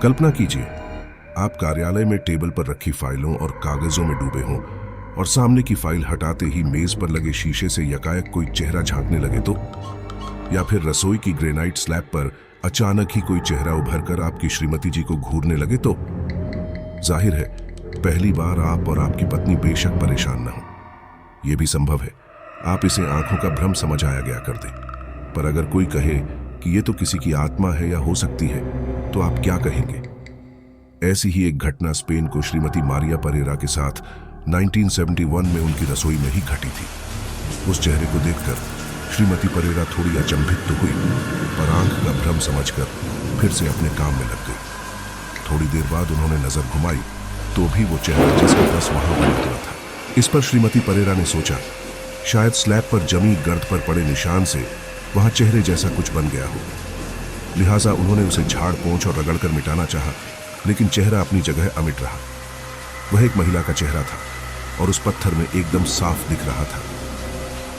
कल्पना कीजिए, आप कार्यालय में टेबल पर रखी फाइलों और कागजों में डूबे हों और सामने की फाइल हटाते ही मेज पर लगे शीशे से यकायक कोई चेहरा झांकने लगे तो, या फिर रसोई की ग्रेनाइट स्लैब पर अचानक ही कोई चेहरा उभरकर आपकी श्रीमती जी को घूरने लगे तो। जाहिर है, पहली बार आप और आपकी पत्नी बेशक परेशान न हो। यह भी संभव है आप इसे आंखों का भ्रम समझ आया गया कर दें, पर अगर कोई कहे कि यह तो किसी की आत्मा है या हो सकती है, तो आप क्या कहेंगे? ऐसी ही एक घटना स्पेन को श्रीमती मारिया परेरा के साथ 1971 में उनकी रसोई में ही घटी थी। उस चेहरे को देखकर श्रीमती परेरा थोड़ी अचंभित तो हुई, पर आंख का भ्रम समझकर फिर से अपने काम में लग गई। थोड़ी देर बाद उन्होंने नजर घुमाई तो भी वो चेहरा जिसके पास वहां बना हुआ था। इस पर श्रीमती परेरा ने सोचा, शायद स्लैब पर जमी गर्द पर पड़े निशान से वहां चेहरे जैसा कुछ बन गया हो। लिहाजा उन्होंने उसे झाड़ पोंछ और रगड़कर मिटाना चाहा, लेकिन चेहरा अपनी जगह अमिट रहा। वह एक महिला का चेहरा था और उस पत्थर में एकदम साफ दिख रहा था।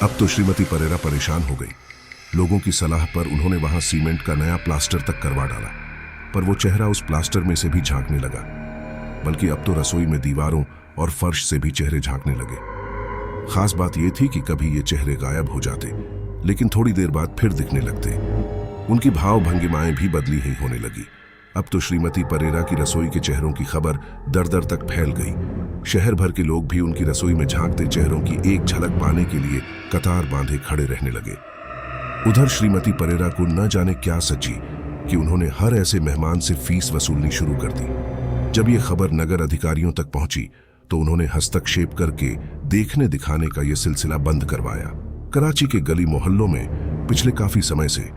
अब तो श्रीमती परेरा परेशान हो गई। लोगों की सलाह पर उन्होंने वहां सीमेंट का नया प्लास्टर तक करवा डाला, पर वो चेहरा उस प्लास्टर में से भी झांकने लगा। बल्कि अब तो रसोई में दीवारों और फर्श से भी चेहरे झांकने लगे। खास बात यह थी कि कभी ये चेहरे गायब हो जाते, लेकिन थोड़ी देर बाद फिर दिखने लगते। उनकी भाव भंगिमाएं भी बदली ही होने लगी। अब तो श्रीमती परेरा की रसोई के चेहरों की खबर दर दर तक फैल गई। शहर भर के लोग भी उनकी रसोई में झांकते चेहरों की एक झलक पाने के लिए कतार बांधे खड़े रहने लगे। उधर श्रीमती परेरा को न जाने क्या सची कि उन्होंने हर ऐसे मेहमान से फीस वसूलनी शुरू कर दी। जब ये खबर नगर अधिकारियों तक पहुंची तो उन्होंने हस्तक्षेप करके देखने दिखाने का यह सिलसिला बंद करवाया। कराची के गली मोहल्लों में पिछले काफी समय से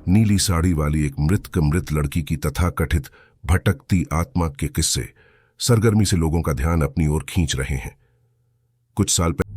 नीली साड़ी वाली एक मृत लड़की की तथाकथित भटकती आत्मा के किस्से सरगर्मी से लोगों का ध्यान अपनी ओर खींच रहे हैं। कुछ साल पहले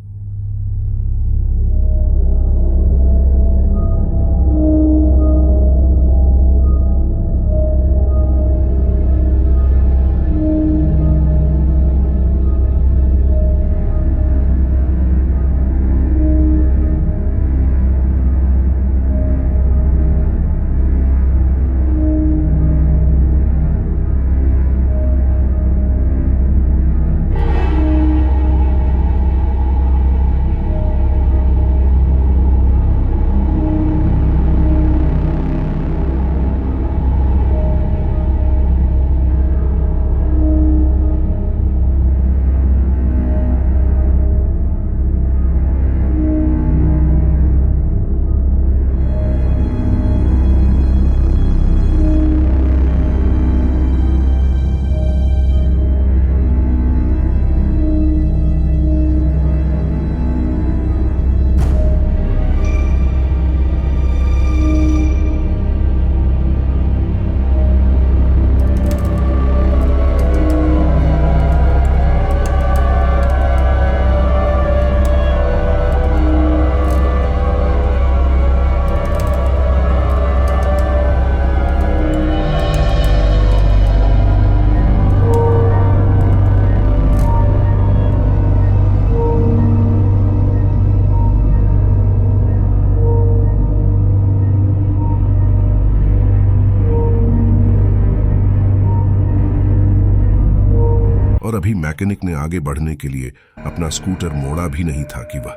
और अभी मैकेनिक ने आगे बढ़ने के लिए अपना स्कूटर मोड़ा भी नहीं था कि वह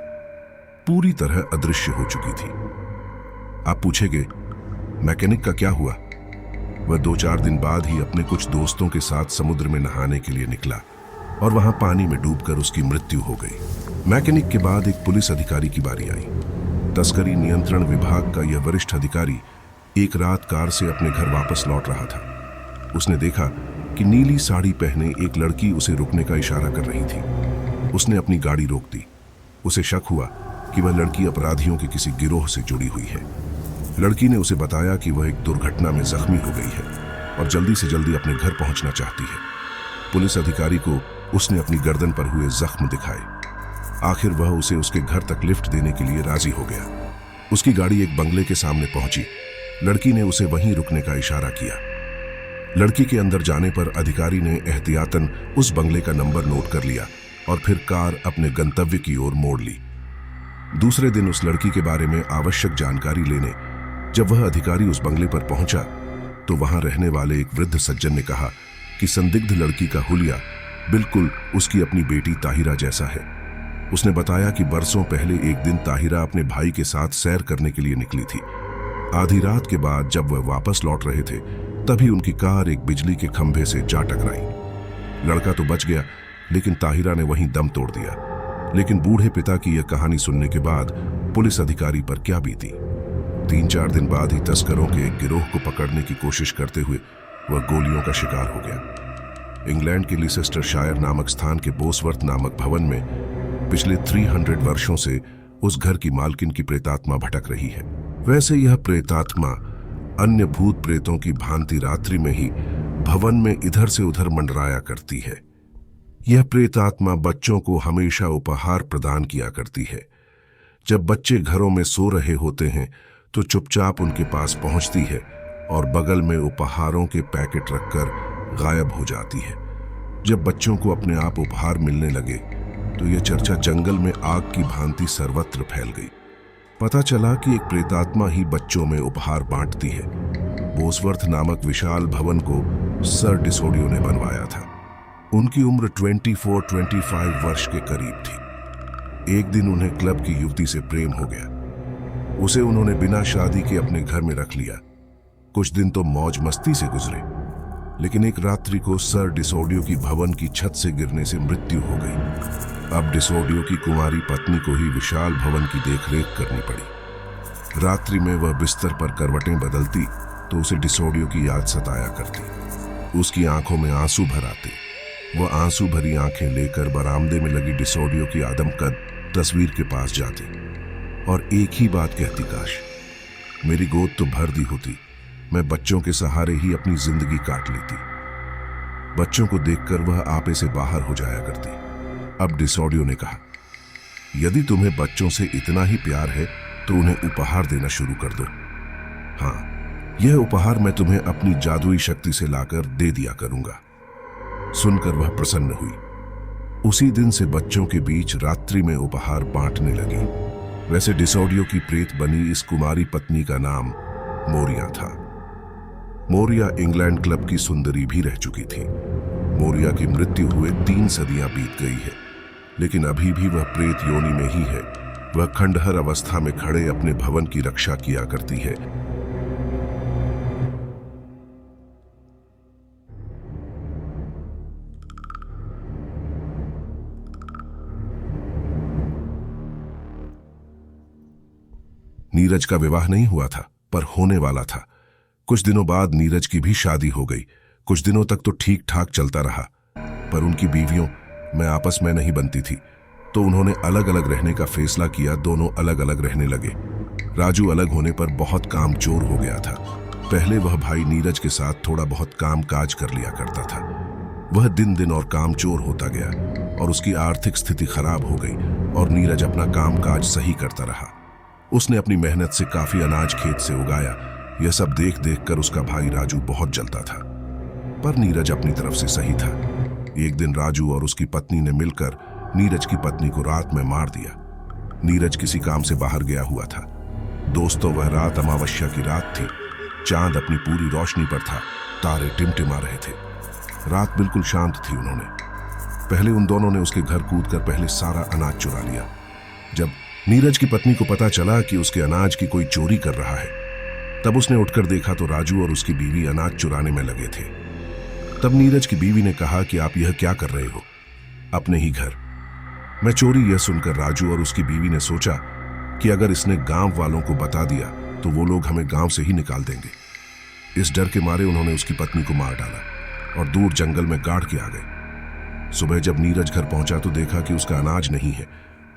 पूरी तरह अदृश्य हो चुकी थी। आप पूछेंगे, मैकेनिक का क्या हुआ? वह 2-4 दिन बाद ही अपने कुछ दोस्तों के साथ समुद्र में नहाने के लिए निकला और वहां पानी में डूबकर उसकी मृत्यु हो गई। मैकेनिक के बाद एक पुलिस अधिकारी की बारी आई। तस्करी नियंत्रण विभाग का यह वरिष्ठ अधिकारी एक रात कार से अपने घर वापस लौट रहा था। उसने देखा कि नीली साड़ी पहने एक लड़की उसे रुकने का इशारा कर रही थी। उसने अपनी गाड़ी रोक दी। उसे शक हुआ कि वह लड़की अपराधियों के किसी गिरोह से जुड़ी हुई है। लड़की ने उसे बताया कि वह एक दुर्घटना में जख्मी हो गई है और जल्दी से जल्दी अपने घर पहुंचना चाहती है। पुलिस अधिकारी को उसने अपनी गर्दन पर हुए जख्म दिखाए। आखिर वह उसे उसके घर तक लिफ्ट देने के लिए राजी हो गया। उसकी गाड़ी एक बंगले के सामने पहुंची। लड़की ने उसे वहीं रुकने का इशारा किया। लड़की के अंदर जाने पर अधिकारी ने एहतियातन उस बंगले का नंबर नोट कर लिया और फिर कार अपने गंतव्य की ओर मोड़ ली। दूसरे दिन उस लड़की के बारे में आवश्यक जानकारी लेने जब वह अधिकारी उस बंगले पर पहुंचा तो वहां रहने वाले एक वृद्ध सज्जन ने कहा कि संदिग्ध लड़की का हुलिया बिल्कुल उसकी अपनी बेटी ताहिरा जैसा है। उसने बताया कि बरसों पहले एक दिन ताहिरा अपने भाई के साथ सैर करने के लिए निकली थी। आधी रात के बाद जब वह वापस लौट रहे थे तभी उनकी कार एक बिजली के खंभे से जा टकराई। लड़का तो बच गया, लेकिन ताहिरा ने वहीं दम तोड़ दिया। लेकिन बूढ़े पिता की यह कहानी सुनने के बाद पुलिस अधिकारी पर क्या बीती। 3-4 दिन बाद ही तस्करों के एक गिरोह को पकड़ने की कोशिश करते हुए वह गोलियों का शिकार हो गया। इंग्लैंड के लीसेस्टरशायर नामक स्थान के बोसवर्थ नामक भवन में पिछले 300 वर्षों से उस घर की मालकिन की प्रेतात्मा भटक रही है। वैसे यह प्रेतात्मा अन्य भूत प्रेतों की भांति रात्रि में ही भवन में इधर से उधर मंडराया करती है। यह प्रेतात्मा बच्चों को हमेशा उपहार प्रदान किया करती है। जब बच्चे घरों में सो रहे होते हैं तो चुपचाप उनके पास पहुंचती है और बगल में उपहारों के पैकेट रखकर गायब हो जाती है। जब बच्चों को अपने आप उपहार मिलने लगे तो यह चर्चा जंगल में आग की भांति सर्वत्र फैल गई। पता चला कि एक प्रेतात्मा ही बच्चों में उपहार बांटती है। बोसवर्थ नामक विशाल भवन को सर डिसोडियो ने बनवाया था। उनकी उम्र 24-25 वर्ष के करीब थी। एक दिन उन्हें क्लब की युवती से प्रेम हो गया। उसे उन्होंने बिना शादी के अपने घर में रख लिया। कुछ दिन तो मौज मस्ती से गुजरे, लेकिन एक रात्रि को सर डिसोडियो की भवन की छत से गिरने से मृत्यु हो गई। अब डिसोडियो की कुंवारी पत्नी को ही विशाल भवन की देखरेख करनी पड़ी। रात्रि में वह बिस्तर पर करवटें बदलती तो उसे डिसोडियो की याद सताया करती। उसकी आंखों में आंसू भर आते। वह आंसू भरी आंखें लेकर बरामदे में लगी डिसोडियो की आदमकद तस्वीर के पास जाती और एक ही बात कहती, काश मेरी गोद तो भर दी होती, मैं बच्चों के सहारे ही अपनी जिंदगी काट लेती। बच्चों को देखकर वह आपे से बाहर हो जाया करती। अब डिसोडियो ने कहा, यदि तुम्हें बच्चों से इतना ही प्यार है तो उन्हें उपहार देना शुरू कर दो। हाँ, यह उपहार मैं तुम्हें अपनी जादुई शक्ति से लाकर दे दिया करूंगा। सुनकर वह प्रसन्न हुई। उसी दिन से बच्चों के बीच रात्रि में उपहार बांटने लगी। वैसे डिसोडियो की प्रेत बनी इस कुमारी पत्नी का नाम मोरिया था। मोरिया इंग्लैंड क्लब की सुंदरी भी रह चुकी थी। मोरिया की मृत्यु हुए 3 सदियां बीत गई है, लेकिन अभी भी वह प्रेत योनि में ही है। वह खंडहर अवस्था में खड़े अपने भवन की रक्षा किया करती है। नीरज का विवाह नहीं हुआ था, पर होने वाला था। कुछ दिनों बाद नीरज की भी शादी हो गई। कुछ दिनों तक तो ठीक ठाक चलता रहा, पर उनकी बीवियों में आपस में नहीं बनती थी, तो उन्होंने अलग अलग रहने का फैसला किया। दोनों अलग अलग रहने लगे। राजू अलग होने पर बहुत काम चोर हो गया था। पहले वह भाई नीरज के साथ थोड़ा बहुत काम काज कर लिया करता था। वह दिन दिन और काम चोर होता गया और उसकी आर्थिक स्थिति खराब हो गई और नीरज अपना काम काज सही करता रहा। उसने अपनी मेहनत से काफी अनाज खेत से उगाया। यह सब देख देख कर उसका भाई राजू बहुत जलता था, पर नीरज अपनी तरफ से सही था। एक दिन राजू और उसकी पत्नी ने मिलकर नीरज की पत्नी को रात में मार दिया। नीरज किसी काम से बाहर गया हुआ था। दोस्तों, वह रात अमावस्या की रात थी। चांद अपनी पूरी रोशनी पर था। तारे टिमटिमा रहे थे। रात बिल्कुल शांत थी। उन्होंने पहले उन दोनों ने उसके घर कूदकर पहले सारा अनाज चुरा लिया। जब नीरज की पत्नी को पता चला कि उसके अनाज की कोई चोरी कर रहा है, तब उसने उठकर देखा तो राजू और उसकी बीवी अनाज चुराने में लगे थे। तब नीरज की बीवी ने कहा कि आप यह क्या कर रहे हो? अपने ही घर मैं चोरी। यह सुनकर राजू और उसकी बीवी ने सोचा कि अगर इसने गांव वालों को बता दिया तो वो लोग हमें गांव से ही निकाल देंगे। इस डर के मारे उन्होंने उसकी पत्नी को मार डाला और दूर जंगल में गाड़ के आ गए। सुबह जब नीरज घर पहुंचा तो देखा कि उसका अनाज नहीं है।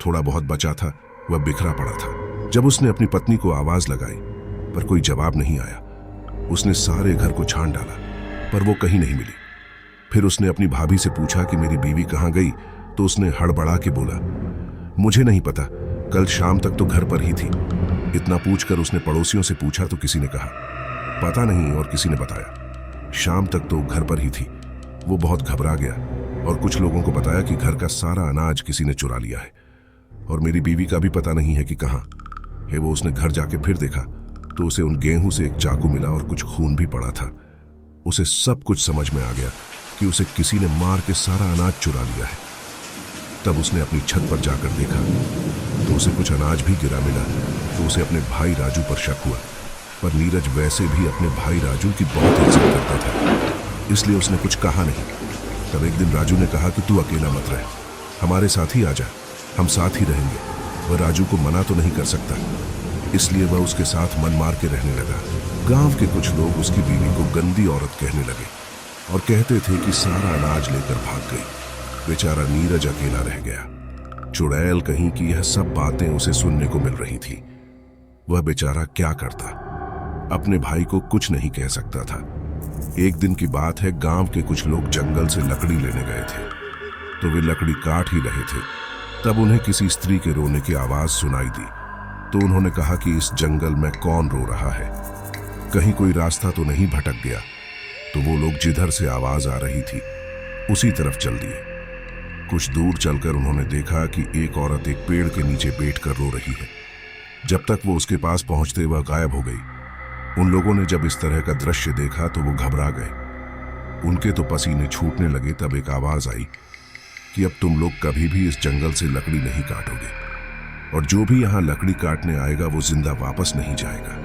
थोड़ा बहुत बचा था, वह बिखरा पड़ा था। जब उसने अपनी पत्नी को आवाज लगाई पर कोई जवाब नहीं आया। उसने सारे घर को छान डाला पर वो कहीं नहीं मिली। फिर उसने अपनी भाभी से पूछा कि मेरी बीवी कहाँ गई, तो उसने हड़बड़ा के बोला, मुझे नहीं पता, कल शाम तक तो घर पर ही थी। इतना पूछकर उसने पड़ोसियों से पूछा तो किसी ने कहा पता नहीं, और किसी ने बताया शाम तक तो घर पर ही थी। वो बहुत घबरा गया और कुछ लोगों को बताया कि घर का सारा अनाज किसी ने चुरा लिया है और मेरी बीवी का भी पता नहीं है कि कहाँ है। वो उसने घर जाके फिर देखा तो उसे उन गेहूं से एक चाकू मिला और कुछ खून भी पड़ा था। उसे सब कुछ समझ में आ गया कि उसे किसी ने मार के सारा अनाज चुरा लिया है। तब उसने अपनी छत पर जाकर देखा तो उसे कुछ अनाज भी गिरा मिला। तो उसे अपने भाई राजू पर शक हुआ, पर नीरज वैसे भी अपने भाई राजू की बहुत इज्जत करता था, इसलिए उसने कुछ कहा नहीं। तब एक दिन राजू ने कहा कि तू अकेला मत रह, हमारे साथ ही आ जा, हम साथ ही रहेंगे। वह राजू को मना तो नहीं कर सकता, इसलिए वह उसके साथ मन मार के रहने लगा। गांव के कुछ लोग उसकी बीवी को गंदी औरत कहने लगे और कहते थे कि सारा अनाज लेकर भाग गई। बेचारा नीरज अकेला रह गया। चुड़ैल कहीं की यह सब बातें उसे सुनने को मिल रही थी। वह बेचारा क्या करता, अपने भाई को कुछ नहीं कह सकता था। एक दिन की बात है, गांव के कुछ लोग जंगल से लकड़ी लेने गए थे, तो वे लकड़ी काट ही रहे थे। तब उन्हें किसी स्त्री के रोने की आवाज सुनाई दी। तो उन्होंने कहा कि इस जंगल में कौन रो रहा है, कहीं कोई रास्ता तो नहीं भटक गया। तो वो लोग जिधर से आवाज आ रही थी उसी तरफ चल दिए। कुछ दूर चलकर उन्होंने देखा कि एक औरत एक पेड़ के नीचे बैठकर रो रही है। जब तक वो उसके पास पहुंचते वह गायब हो गई। उन लोगों ने जब इस तरह का दृश्य देखा तो वो घबरा गए। उनके तो पसीने छूटने लगे। तब एक आवाज आई कि अब तुम लोग कभी भी इस जंगल से लकड़ी नहीं काटोगे, और जो भी यहां लकड़ी काटने आएगा वो जिंदा वापस नहीं जाएगा।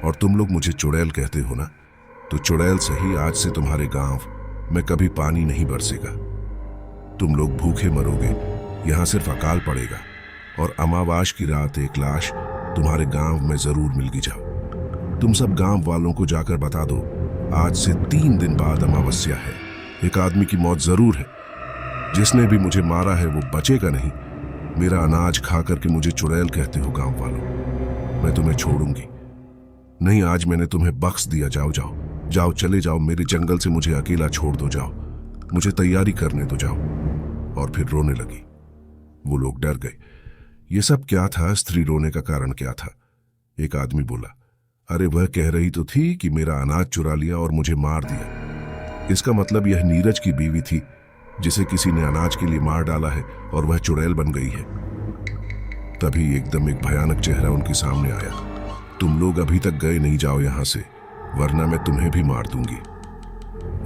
और तुम लोग मुझे चुड़ैल कहते हो ना, तो चुड़ैल सही, आज से तुम्हारे गांव में कभी पानी नहीं बरसेगा। तुम लोग भूखे मरोगे, यहां सिर्फ अकाल पड़ेगा, और अमावास की रात एक लाश तुम्हारे गांव में जरूर मिल जाओ। तुम सब गांव वालों को जाकर बता दो, आज से 3 दिन बाद अमावस्या है। एक आदमी की मौत जरूर है, जिसने भी मुझे मारा है वो बचेगा नहीं। मेरा अनाज खा करके मुझे चुड़ैल कहते हो गांव वालों, मैं तुम्हें छोड़ूंगी नहीं। आज मैंने तुम्हें बख्श दिया, जाओ जाओ जाओ, चले जाओ मेरे जंगल से, मुझे अकेला छोड़ दो, जाओ, मुझे तैयारी करने दो, जाओ। और फिर रोने लगी। वो लोग डर गए। ये सब क्या था, स्त्री रोने का कारण क्या था? एक आदमी बोला, अरे वह कह रही तो थी कि मेरा अनाज चुरा लिया और मुझे मार दिया। इसका मतलब यह नीरज की बीवी थी, जिसे किसी ने अनाज के लिए मार डाला है और वह चुड़ैल बन गई है। तभी एकदम एक भयानक चेहरा उनके सामने आया। तुम लोग अभी तक गए नहीं, जाओ यहां से, वरना मैं तुम्हें भी मार दूंगी।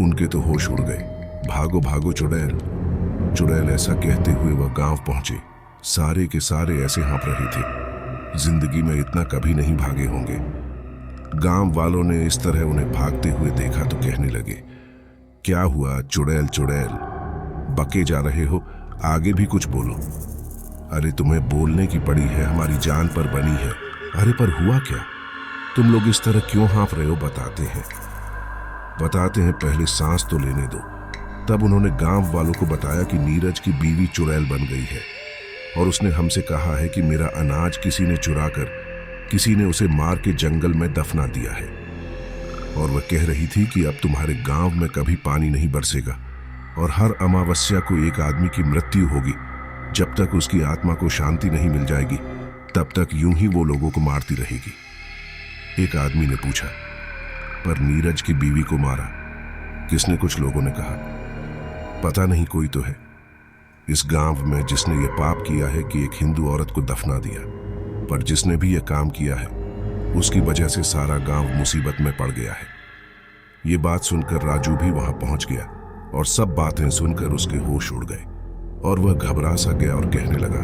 उनके तो होश उड़ गए। भागो भागो चुड़ैल। चुड़ैल ऐसा कहते हुए वह गांव पहुंचे। सारे के सारे ऐसे हाँप रहे थे, जिंदगी में इतना कभी नहीं भागे होंगे। गांव वालों ने इस तरह उन्हें भागते हुए देखा तो कहने लगे, क्या हुआ चुड़ैल चुड़ैल, बके जा रहे हो, आगे भी कुछ बोलो। अरे तुम्हें बोलने की पड़ी है, हमारी जान पर बनी है। अरे पर हुआ क्या, तुम लोग इस तरह क्यों हाँफ रहे हो, बताते हैं, पहले सांस तो लेने दो। तब उन्होंने गांव वालों को बताया कि नीरज की बीवी चुड़ैल बन गई है, और उसने हमसे कहा है कि मेरा अनाज किसी ने चुरा कर, किसी ने उसे मार के जंगल में दफना दिया है। और वह कह रही थी कि अब तुम्हारे गांव में कभी पानी नहीं बरसेगा, और हर अमावस्या को एक आदमी की मृत्यु होगी। जब तक उसकी आत्मा को शांति नहीं मिल जाएगी, तब तक यूं ही वो लोगों को मारती रहेगी। एक आदमी ने पूछा, पर नीरज की बीवी को मारा किसने? कुछ लोगों ने कहा, पता नहीं, कोई तो है इस गांव में जिसने ये पाप किया है कि एक हिंदू औरत को दफना दिया। पर जिसने भी ये काम किया है, उसकी वजह से सारा गांव मुसीबत में पड़ गया है। ये बात सुनकर राजू भी वहां पहुंच गया, और सब बातें सुनकर उसके होश उड़ गए, और वह घबरा सा गया और कहने लगा,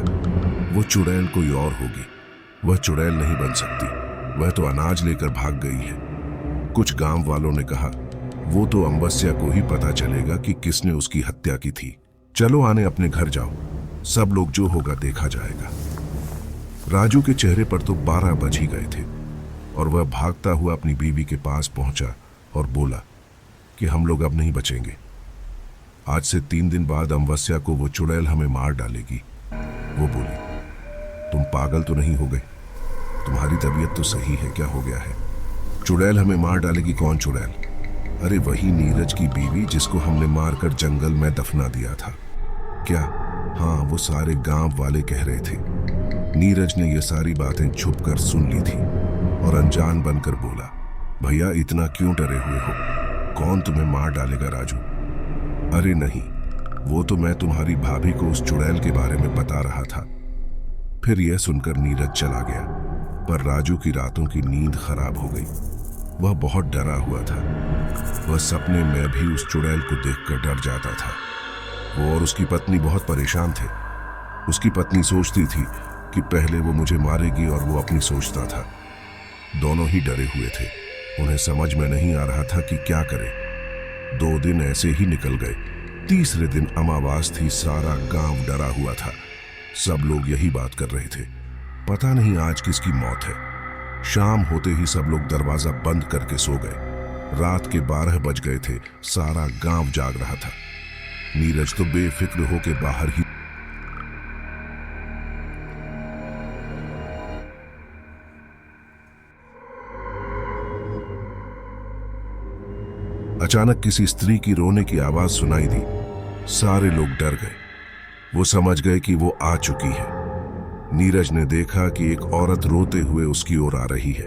वो चुड़ैल कोई और होगी, वह चुड़ैल नहीं बन सकती, वह तो अनाज लेकर भाग गई है। कुछ गांव वालों ने कहा, वो तो अमावस्या को ही पता चलेगा कि किसने उसकी हत्या की थी। चलो आने अपने घर जाओ, सब लोग जो होगा देखा जाएगा। राजू के चेहरे पर तो 12 बज ही गए थे, और वह भागता हुआ अपनी बीवी के पास पहुंचा और बोला कि हम लोग अब नहीं बचेंगे। आज से 3 दिन बाद अमावस्या को वो चुड़ैल हमें मार डालेगी। वो बोली, तुम पागल तो नहीं हो गए? तुम्हारी तबीयत तो सही है, क्या हो गया है? चुड़ैल हमें मार डालेगी? कौन चुड़ैल? अरे वही नीरज की बीवी जिसको हमने मारकर जंगल में दफना दिया था। क्या? हाँ, वो सारे गांव वाले कह रहे थे। नीरज ने ये सारी बातें छुपकर सुन ली थी और अनजान बनकर बोला, भैया इतना क्यों डरे हुए हो? कौन तुम्हें मार डालेगा राजू? अरे नहीं, वो तो मैं तुम्हारी भाभी को उस चुड़ैल के बारे में बता रहा था। फिर यह सुनकर नीरज चला गया, पर राजू की रातों की नींद खराब हो गई। वह बहुत डरा हुआ था। वह सपने में भी उस चुड़ैल को देखकर डर जाता था। वो और उसकी पत्नी बहुत परेशान थे। उसकी पत्नी सोचती थी कि पहले वो मुझे मारेगी और वो अपनी सोचता था। दोनों ही डरे हुए थे। उन्हें समझ में नहीं आ रहा था कि क्या करे। 2 दिन ऐसे ही निकल गए। तीसरे दिन अमावास थी। सारा गांव डरा हुआ था। सब लोग यही बात कर रहे थे, पता नहीं आज किसकी मौत है। शाम होते ही सब लोग दरवाजा बंद करके सो गए। रात के 12 बज गए थे। सारा गांव जाग रहा था। नीरज तो बेफिक्र होके बाहर ही। अचानक किसी स्त्री की रोने की आवाज सुनाई दी। सारे लोग डर गए। वो समझ गए कि वो आ चुकी है। नीरज ने देखा कि एक औरत रोते हुए उसकी ओर आ रही है।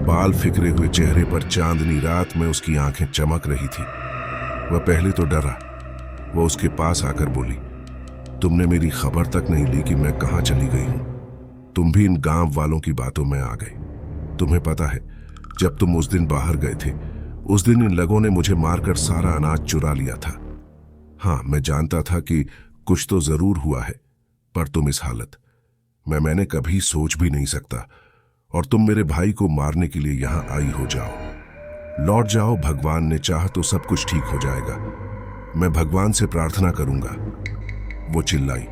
बाल फिकरे हुए चेहरे पर चांदनी रात में उसकी आंखें चमक रही थी। वह पहले तो डरा। वह उसके पास आकर बोली, तुमने मेरी खबर तक नहीं ली कि मैं कहां चली गई हूं। तुम भी इन गांव वालों की बातों में आ गए। तुम्हें पता है, जब तुम उस दिन बाहर गए थे, उस दिन इन लोगों ने मुझे मारकर सारा अनाज चुरा लिया था। हाँ, मैं जानता था कि कुछ तो जरूर हुआ है, पर तुम इस हालत मैंने कभी सोच भी नहीं सकता। और तुम मेरे भाई को मारने के लिए यहां आई हो। जाओ, लौट जाओ। भगवान ने चाहा तो सब कुछ ठीक हो जाएगा। मैं भगवान से प्रार्थना करूंगा। वो चिल्लाई,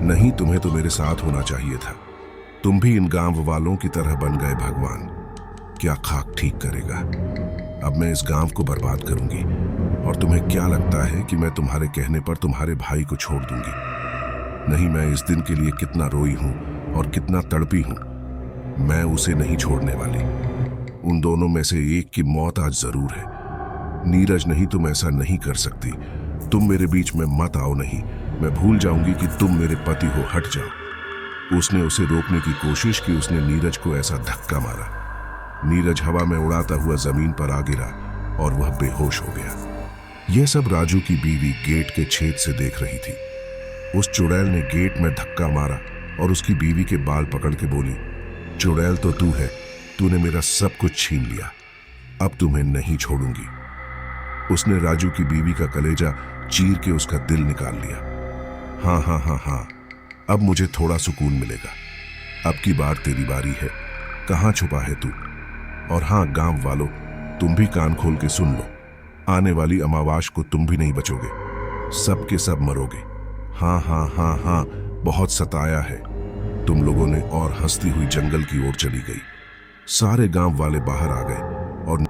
नहीं, तुम्हें तो मेरे साथ होना चाहिए था। तुम भी इन गांव वालों की तरह बन गए। भगवान क्या खाक ठीक करेगा। अब मैं इस गांव को बर्बाद करूंगी। और तुम्हें क्या लगता है कि मैं तुम्हारे कहने पर तुम्हारे भाई को छोड़ दूंगी? नहीं, मैं इस दिन के लिए कितना रोई हूं और कितना तड़पी हूं। मैं उसे नहीं छोड़ने वाली। उन दोनों में से एक की मौत आज जरूर है। नीरज, नहीं, तुम ऐसा नहीं कर सकती। तुम मेरे बीच में मत आओ। नहीं, मैं भूल जाऊंगी कि तुम मेरे पति हो। हट जाओ। उसने उसे रोकने की कोशिश की। उसने नीरज को ऐसा धक्का मारा, नीरज हवा में उड़ाता हुआ जमीन पर आ गिरा और वह बेहोश हो गया। यह सब राजू की बीवी गेट के छेद से देख रही थी। उस चुड़ैल ने गेट में धक्का मारा और उसकी बीवी के बाल पकड़ के बोली, चुड़ैल तो तू है। तूने मेरा सब कुछ छीन लिया। अब तुम्हें नहीं छोड़ूंगी। उसने राजू की बीवी का कलेजा चीर के उसका दिल निकाल लिया। हाँ हाँ हाँ हाँ, अब मुझे थोड़ा सुकून मिलेगा। अब की बार तेरी बारी है। कहाँ छुपा है तू? और हाँ, गांव वालों, तुम भी कान खोल के सुन लो। आने वाली अमावास को तुम भी नहीं बचोगे। सब के सब मरोगे। हाँ हाँ हाँ हाँ, बहुत सताया है तुम लोगों ने। और हंसती हुई जंगल की ओर चली गई। सारे गांव वाले बाहर आ गए और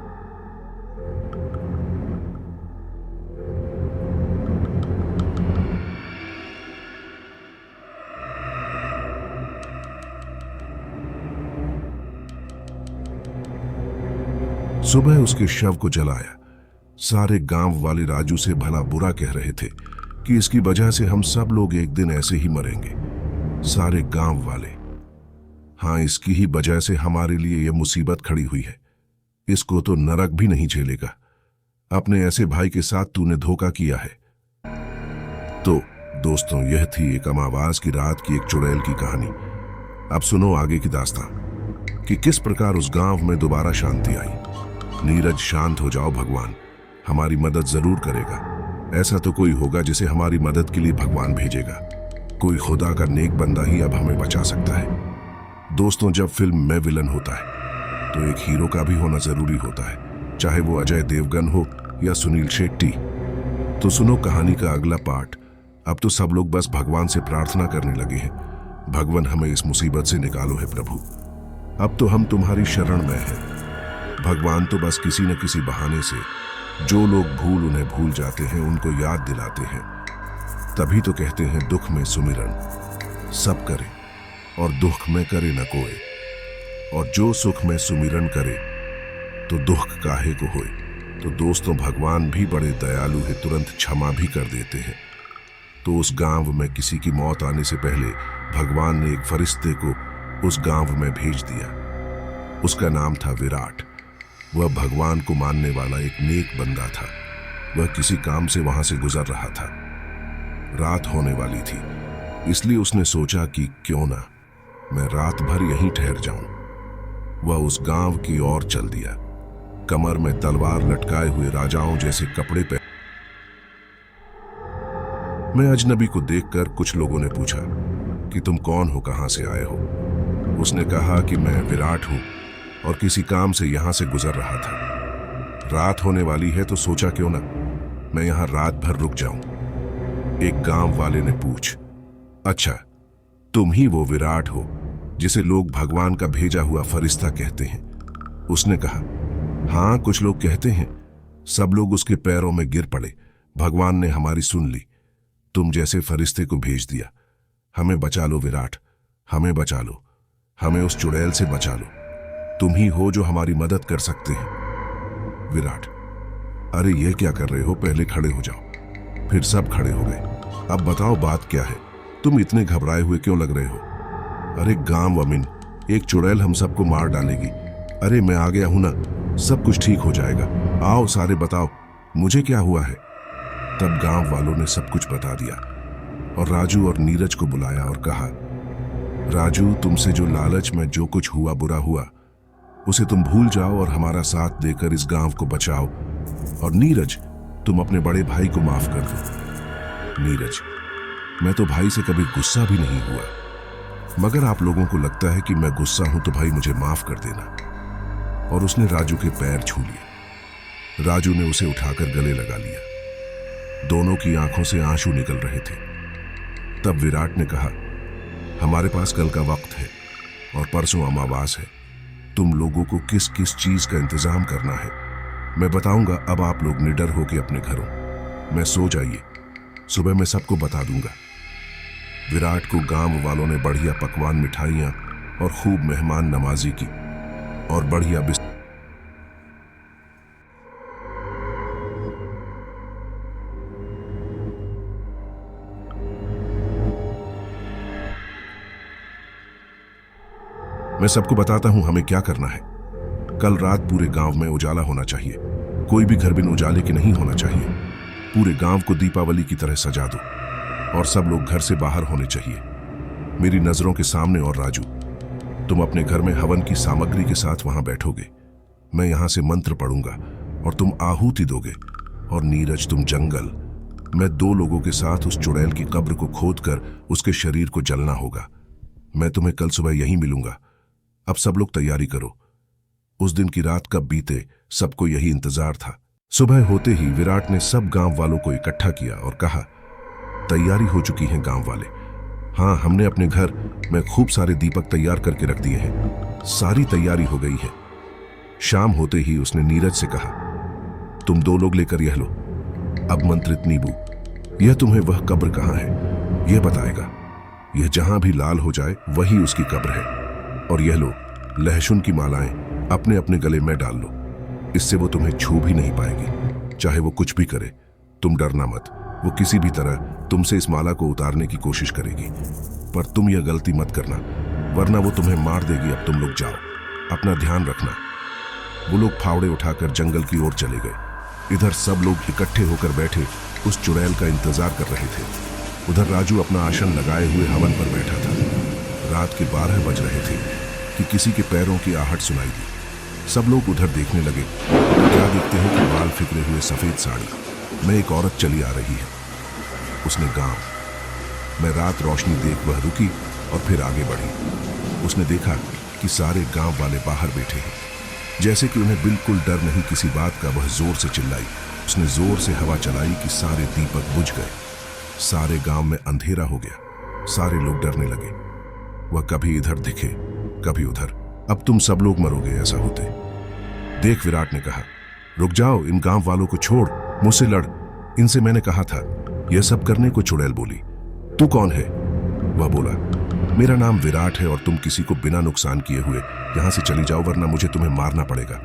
सुबह उसके शव को जलाया। सारे गांव वाले राजू से भला बुरा कह रहे थे कि इसकी वजह से हम सब लोग एक दिन ऐसे ही मरेंगे। सारे गांव वाले, हाँ, इसकी ही वजह से हमारे लिए यह मुसीबत खड़ी हुई है। इसको तो नरक भी नहीं झेलेगा। अपने ऐसे भाई के साथ तूने धोखा किया है। तो दोस्तों, यह थी एक अमावास की रात की एक चुड़ैल की कहानी। अब सुनो आगे की दास्तां कि किस प्रकार उस गांव में दोबारा शांति आई। नीरज, शांत हो जाओ। भगवान हमारी मदद जरूर करेगा। ऐसा तो कोई होगा जिसे हमारी मदद के लिए भगवान भेजेगा। कोई खुदा का नेक बंदा ही अब हमें बचा सकता है। दोस्तों, जब फिल्म में विलन होता है तो एक हीरो का भी होना जरूरी होता है, चाहे वो अजय देवगन हो या सुनील शेट्टी। तो सुनो कहानी का अगला पार्ट। अब तो सब लोग बस भगवान से प्रार्थना करने लगे हैं, भगवान हमें इस मुसीबत से निकालो है प्रभु। अब तो हम तुम्हारी शरण में हैं। भगवान तो बस किसी न किसी बहाने से जो लोग भूल उन्हें भूल जाते हैं उनको याद दिलाते हैं। तभी तो कहते हैं दुख में सुमिरन सब करे और दुख में करे न कोई। और जो सुख में सुमिरन करे तो दुख काहे को होए। तो दोस्तों, भगवान भी बड़े दयालु है, तुरंत क्षमा भी कर देते हैं। तो उस गांव में किसी की मौत आने से पहले भगवान ने एक फरिश्ते को उस गांव में भेज दिया। उसका नाम था विराट। वह भगवान को मानने वाला एक नेक बंदा था। वह किसी काम से वहां से गुजर रहा था। रात होने वाली थी, इसलिए उसने सोचा कि क्यों ना मैं रात भर यहीं ठहर जाऊं। वह उस गांव की ओर चल दिया। कमर में तलवार लटकाए हुए राजाओं जैसे कपड़े पहने। मैं अजनबी को देखकर कुछ लोगों ने पूछा कि तुम कौन हो, कहां से आए हो। उसने कहा कि मैं विराट हूं और किसी काम से यहां से गुजर रहा था। रात होने वाली है तो सोचा क्यों ना मैं यहां रात भर रुक जाऊं। एक गांव वाले ने पूछ, अच्छा तुम ही वो विराट हो जिसे लोग भगवान का भेजा हुआ फरिश्ता कहते हैं। उसने कहा, हाँ कुछ लोग कहते हैं। सब लोग उसके पैरों में गिर पड़े। भगवान ने हमारी सुन ली, तुम जैसे फरिश्ते को भेज दिया। हमें बचा लो विराट, हमें बचा लो, हमें उस चुड़ैल से बचा लो। तुम ही हो जो हमारी मदद कर सकते हैं। विराट, अरे ये क्या कर रहे हो, पहले खड़े हो जाओ। फिर सब खड़े हो गए। अब बताओ बात क्या है, तुम इतने घबराए हुए क्यों लग रहे हो। अरे गांव अमीन, एक चुड़ैल हम सबको मार डालेगी। अरे मैं आ गया हूं ना, सब कुछ ठीक हो जाएगा। आओ सारे बताओ मुझे क्या हुआ है। तब गांव वालों ने सब कुछ बता दिया और राजू और नीरज को बुलाया और कहा, राजू तुमसे जो लालच में जो कुछ हुआ बुरा हुआ उसे तुम भूल जाओ और हमारा साथ देकर इस गांव को बचाओ। और नीरज तुम अपने बड़े भाई को माफ कर दो। नीरज, मैं तो भाई से कभी गुस्सा भी नहीं हुआ, मगर आप लोगों को लगता है कि मैं गुस्सा हूं तो भाई मुझे माफ कर देना। और उसने राजू के पैर छू लिए। राजू ने उसे उठाकर गले लगा लिया। दोनों की आंखों से आंसू निकल रहे थे। तब विराट ने कहा, हमारे पास कल का वक्त है और परसों अमावास है। तुम लोगों को किस किस चीज का इंतजाम करना है मैं बताऊंगा। अब आप लोग निडर होकर अपने घरों में सो जाइए, सुबह मैं सबको बता दूंगा। विराट को गांव वालों ने बढ़िया पकवान, मिठाइयां और खूब मेहमान नवाजी की और बढ़िया बिस्तर। मैं सबको बताता हूं हमें क्या करना है। कल रात पूरे गांव में उजाला होना चाहिए। कोई भी घर बिन उजाले के नहीं होना चाहिए। पूरे गांव को दीपावली की तरह सजा दो और सब लोग घर से बाहर होने चाहिए, मेरी नजरों के सामने। और राजू, तुम अपने घर में हवन की सामग्री के साथ वहां बैठोगे। मैं यहां से मंत्र पढ़ूंगा और तुम आहुति दोगे। और नीरज, तुम जंगल मैं 2 लोगों के साथ उस चुड़ैल की कब्र को खोदकर उसके शरीर को जलना होगा। मैं तुम्हें कल सुबह यहीं मिलूंगा। अब सब लोग तैयारी करो। उस दिन की रात कब बीते सबको यही इंतजार था। सुबह होते ही विराट ने सब गांव वालों को इकट्ठा किया और कहा, तैयारी हो चुकी है गांव वाले। हाँ, हमने अपने घर में खूब सारे दीपक तैयार करके रख दिए हैं। सारी तैयारी हो गई है। शाम होते ही उसने नीरज से कहा, तुम 2 लोग लेकर यह लो। अब मंत्रित नींबू, यह तुम्हें वह कब्र कहां है यह बताएगा। यह जहां भी लाल हो जाए वही उसकी कब्र है। और यह लो लहसुन की मालाएं, अपने अपने गले में डाल लो। इससे वो तुम्हें छू भी नहीं पाएगी, चाहे वो कुछ भी करे। तुम डरना मत, वो किसी भी तरह तुमसे इस माला को उतारने की कोशिश करेगी, पर तुम यह गलती मत करना वरना वो तुम्हें मार देगी। अब तुम लोग जाओ, अपना ध्यान रखना। वो लोग फावड़े उठाकर जंगल की ओर चले गए। इधर सब लोग इकट्ठे होकर बैठे उस चुड़ैल का इंतजार कर रहे थे। उधर राजू अपना आसन लगाए हुए हवन पर बैठा था। रात के 12 बज रहे थे कि किसी के पैरों की आहट सुनाई दी। सब लोग उधर देखने लगे। क्या देखते हैं कि बाल फिकरे हुए सफेद साड़ी में एक औरत चली आ रही है। उसने गांव में रात रोशनी देख वह रुकी और फिर आगे बढ़ी। उसने देखा कि सारे गांव वाले बाहर बैठे हैं, जैसे कि उन्हें बिल्कुल डर नहीं किसी बात का। वह जोर से चिल्लाई। उसने जोर से हवा चलाई कि सारे दीपक बुझ गए। सारे गांव में अंधेरा हो गया। सारे लोग डरने लगे। वह कभी इधर दिखे कभी उधर। अब तुम सब लोग मरोगे ऐसा होते देख विराट ने कहा, रुक जाओ, इन गांव वालों को छोड़, मुझसे लड़। इनसे मैंने कहा था। यह सब करने को चुड़ैल बोली, तू कौन है? वह बोला, मेरा नाम विराट है और तुम किसी को बिना नुकसान किए हुए यहां से चली जाओ वरना मुझे तुम्हें मारना पड़ेगा।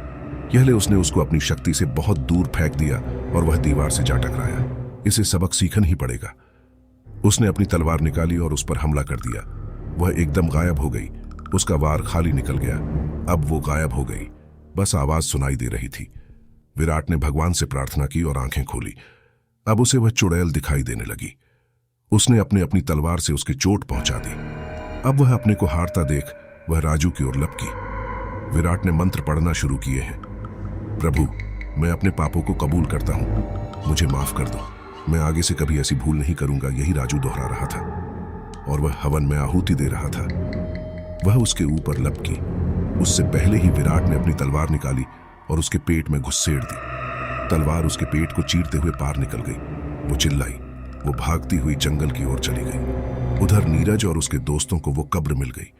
यह ले उसने उसको अपनी शक्ति से बहुत दूर फेंक दिया और वह दीवार से जा टकराया। इसे सबक सीखना ही पड़ेगा। उसने अपनी तलवार निकाली और उस पर हमला कर दिया। वह एकदम गायब हो गई। उसका वार खाली निकल गया। अब वो गायब हो गई, बस आवाज सुनाई दे रही थी। विराट ने भगवान से प्रार्थना की और आंखें खोली। अब उसे वह चुड़ैल दिखाई देने लगी। उसने अपनी तलवार से उसके चोट पहुंचा दी। अब वह अपने को हारता देख वह राजू की ओर लपकी। विराट ने मंत्र पढ़ना शुरू किए हैं। प्रभु, मैं अपने पापों को कबूल करता हूँ, मुझे माफ कर दो, मैं आगे से कभी ऐसी भूल नहीं करूंगा। यही राजू दोहरा रहा था और वह हवन में आहुति दे रहा था। वह उसके ऊपर लपकी। उससे पहले ही विराट ने अपनी तलवार निकाली और उसके पेट में घुसेड़ दी। तलवार उसके पेट को चीरते हुए पार निकल गई। वो चिल्लाई, वो भागती हुई जंगल की ओर चली गई। उधर नीरज और उसके दोस्तों को वो कब्र मिल गई।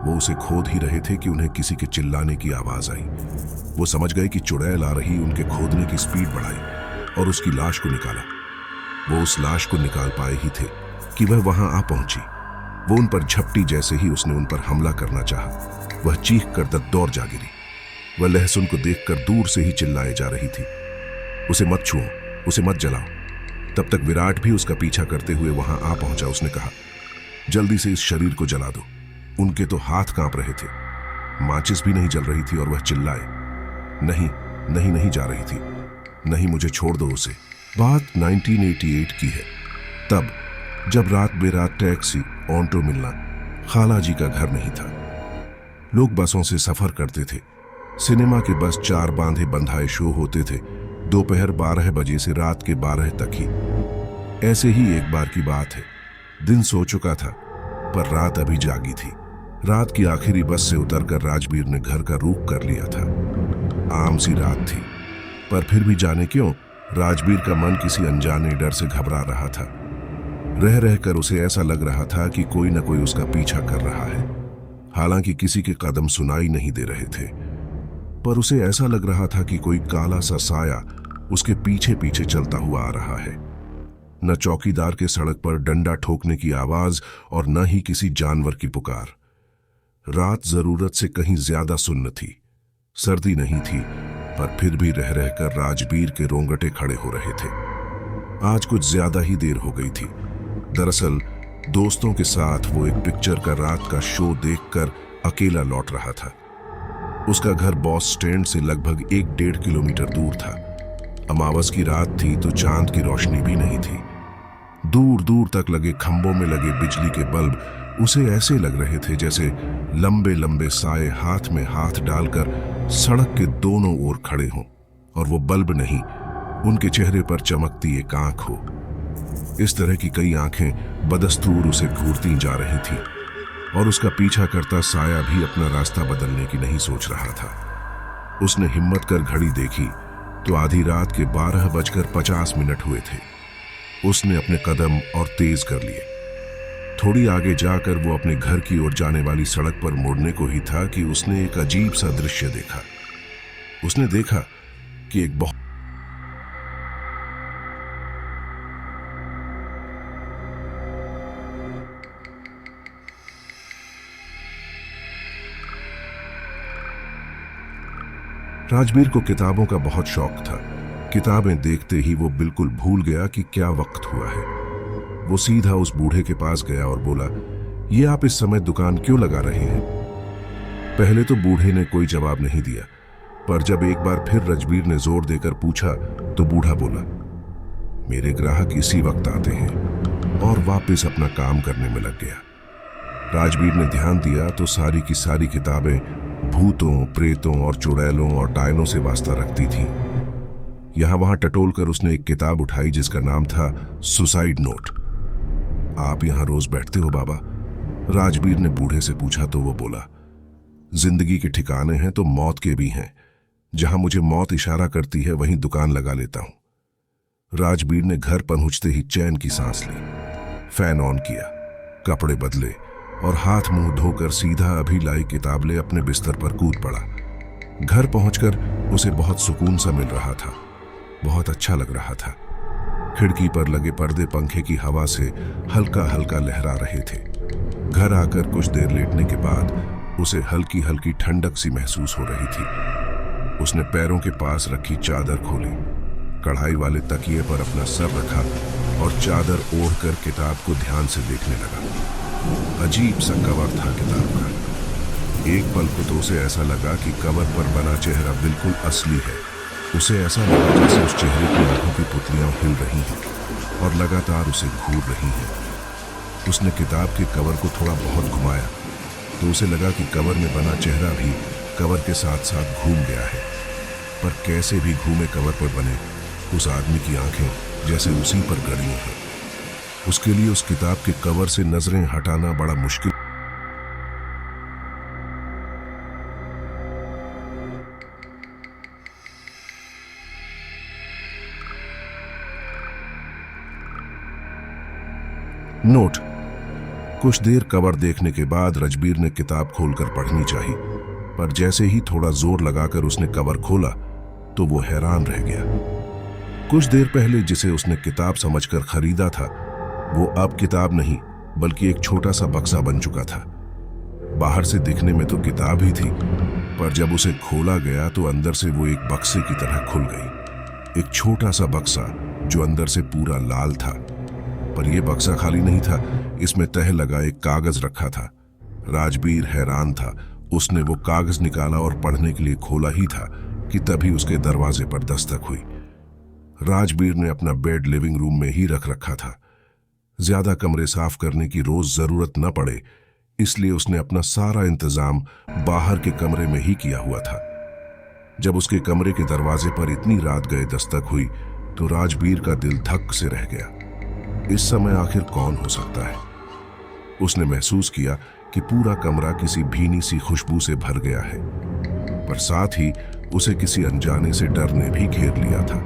वो उसे खोद ही रहे थे कि उन्हें किसी के चिल्लाने की आवाज आई। वो समझ गए कि चुड़ैल आ रही। उनके खोदने की स्पीड बढ़ाई और उसकी लाश को निकाला। वो उस लाश को निकाल पाए ही थे कि वह वहां आ पहुंची। वो उन पर झपटी जैसे ही उसने उन पर हमला करना चाहा। वह चीख कर दौड़ जा गिरी। वह लहसुन को देखकर दूर से ही चिल्लाए जा रही थी, उसे मत छुओ, उसे मत जलाओ। तब तक विराट भी उसका पीछा करते हुए वहां आ पहुंचा। उसने कहा, जल्दी से इस शरीर को जला दो। उनके तो हाथ कांप रहे थे, माचिस भी नहीं जल रही थी और वह चिल्लाए, नहीं नहीं नहीं जा रही थी, नहीं, मुझे छोड़ दो उसे। बात 1988 की है, तब जब रात बेरात टैक्सी ऑटो मिलना खाला जी का घर नहीं था। लोग बसों से सफर करते थे। सिनेमा के बस 4 बांधे बंधाए शो होते थे, दोपहर 12 बजे से रात के 12 तक ही। ऐसे ही एक बार की बात है। दिन सो चुका था पर रात अभी जागी थी। रात की आखिरी बस से उतरकर राजबीर ने घर का रुख कर लिया था। आम सी रात थी, पर फिर भी जाने क्यों राजबीर का मन किसी अनजाने डर से घबरा रहा था। रह रहकर उसे ऐसा लग रहा था कि कोई न कोई उसका पीछा कर रहा है। हालांकि किसी के कदम सुनाई नहीं दे रहे थे, पर उसे ऐसा लग रहा था कि कोई काला सा साया उसके पीछे पीछे चलता हुआ आ रहा है। न चौकीदार के सड़क पर डंडा ठोकने की आवाज और न ही किसी जानवर की पुकार। रात जरूरत से कहीं ज्यादा सुन्न थी। सर्दी नहीं थी, पर फिर भी रह रहकर राजबीर के रोंगटे खड़े हो रहे थे। आज कुछ ज्यादा ही देर हो गई थी। दरअसल दोस्तों के साथ वो एक पिक्चर का रात का शो देखकर अकेला लौट रहा था। उसका घर बॉस स्टैंड से लगभग 1-1.5 किलोमीटर दूर था। अमावस की रात थी तो चांद की रोशनी भी नहीं थी। दूर दूर तक लगे खंभों में लगे बिजली के बल्ब उसे ऐसे लग रहे थे जैसे लंबे लंबे साए हाथ में हाथ डालकर सड़क के दोनों ओर खड़े हों, और वो बल्ब नहीं, उनके चेहरे पर चमकती एक आंख हो। इस तरह की कई आंखें बदस्तूर उसे घूरती जा रही थी, और उसका पीछा करता साया भी अपना रास्ता बदलने की नहीं सोच रहा था। उसने हिम्मत कर घड़ी देखी तो आधी रात के 12:50 हुए थे। उसने अपने कदम और तेज कर लिए। थोड़ी आगे जाकर वो अपने घर की ओर जाने वाली सड़क पर मुड़ने को ही था कि उसने एक अजीब सा दृश्य देखा। उसने देखा कि एक बहुत राजबीर को किताबों का बहुत शौक था। किताबें देखते ही वो बिल्कुल भूल गया कि क्या वक्त हुआ है। वो सीधा उस बूढ़े के पास गया और बोला, ये आप इस समय दुकान क्यों लगा रहे हैं? पहले तो बूढ़े ने कोई जवाब नहीं दिया, पर जब एक बार फिर राजबीर ने जोर देकर पूछा तो बूढ़ा बोला, मेरे ग्राहक इसी वक्त आते हैं, और वापस अपना काम करने में लग गया। राजबीर ने ध्यान दिया तो सारी की सारी किताबें भूतों, प्रेतों और चुड़ैलों और डायनों से वास्ता रखती थीं। यहां वहां टटोल कर उसने एक किताब उठाई जिसका नाम था सुसाइड नोट। आप यहां रोज बैठते हो बाबा? राजबीर ने बूढ़े से पूछा तो वो बोला, जिंदगी के ठिकाने हैं तो मौत के भी हैं। जहां मुझे मौत इशारा करती है वहीं दुकान लगा लेता हूं। राजबीर ने घर पहुंचते ही चैन की सांस ली, फैन ऑन किया, कपड़े बदले और हाथ मुंह धोकर सीधा अभी लाई किताब ले अपने बिस्तर पर कूद पड़ा। घर पहुंचकर उसे बहुत सुकून सा मिल रहा था, बहुत अच्छा लग रहा था। खिड़की पर लगे पर्दे पंखे की हवा से हल्का हल्का लहरा रहे थे। घर आकर कुछ देर लेटने के बाद उसे हल्की हल्की ठंडक सी महसूस हो रही थी। उसने पैरों के पास रखी चादर खोली, कढ़ाई वाले तकिए पर अपना सर रखा और चादर ओढ़कर किताब को ध्यान से देखने लगा। अजीब सा कवर था किताब का। एक पल को तो उसे ऐसा लगा कि कवर पर बना चेहरा बिल्कुल असली है। उसे ऐसा लगा जैसे उस चेहरे की आंखों की पुतलियां हिल रही हैं और लगातार उसे घूर रही हैं। उसने किताब के कवर को थोड़ा बहुत घुमाया तो उसे लगा कि कवर में बना चेहरा भी कवर के साथ साथ घूम गया है। पर कैसे भी घूमे कवर पर बने उस आदमी की आंखें जैसे उसी पर गड़ी हैं। उसके लिए उस किताब के कवर से नजरें हटाना बड़ा मुश्किल। नोट: कुछ देर कवर देखने के बाद रजबीर ने किताब खोलकर पढ़नी चाहिए, पर जैसे ही थोड़ा जोर लगाकर उसने कवर खोला तो वो हैरान रह गया। कुछ देर पहले जिसे उसने किताब समझकर खरीदा था वो अब किताब नहीं बल्कि एक छोटा सा बक्सा बन चुका था। बाहर से दिखने में तो किताब ही थी, पर जब उसे खोला गया तो अंदर से वो एक बक्से की तरह खुल गई। एक छोटा सा बक्सा जो अंदर से पूरा लाल था। पर यह बक्सा खाली नहीं था, इसमें तह लगा एक कागज रखा था। राजबीर हैरान था। उसने वो कागज निकाला और पढ़ने के लिए खोला ही था कि तभी उसके दरवाजे पर दस्तक हुई। राजबीर ने अपना बेड लिविंग रूम में ही रख रखा था। ज्यादा कमरे साफ करने की रोज जरूरत न पड़े, इसलिए उसने अपना सारा इंतजाम बाहर के कमरे में ही किया हुआ था। जब उसके कमरे के दरवाजे पर इतनी रात गए दस्तक हुई तो राजबीर का दिल धक से रह गया। इस समय आखिर कौन हो सकता है? उसने महसूस किया कि पूरा कमरा किसी भीनी सी खुशबू से भर गया है, पर साथ ही उसे किसी अनजाने से डर ने भी घेर लिया था।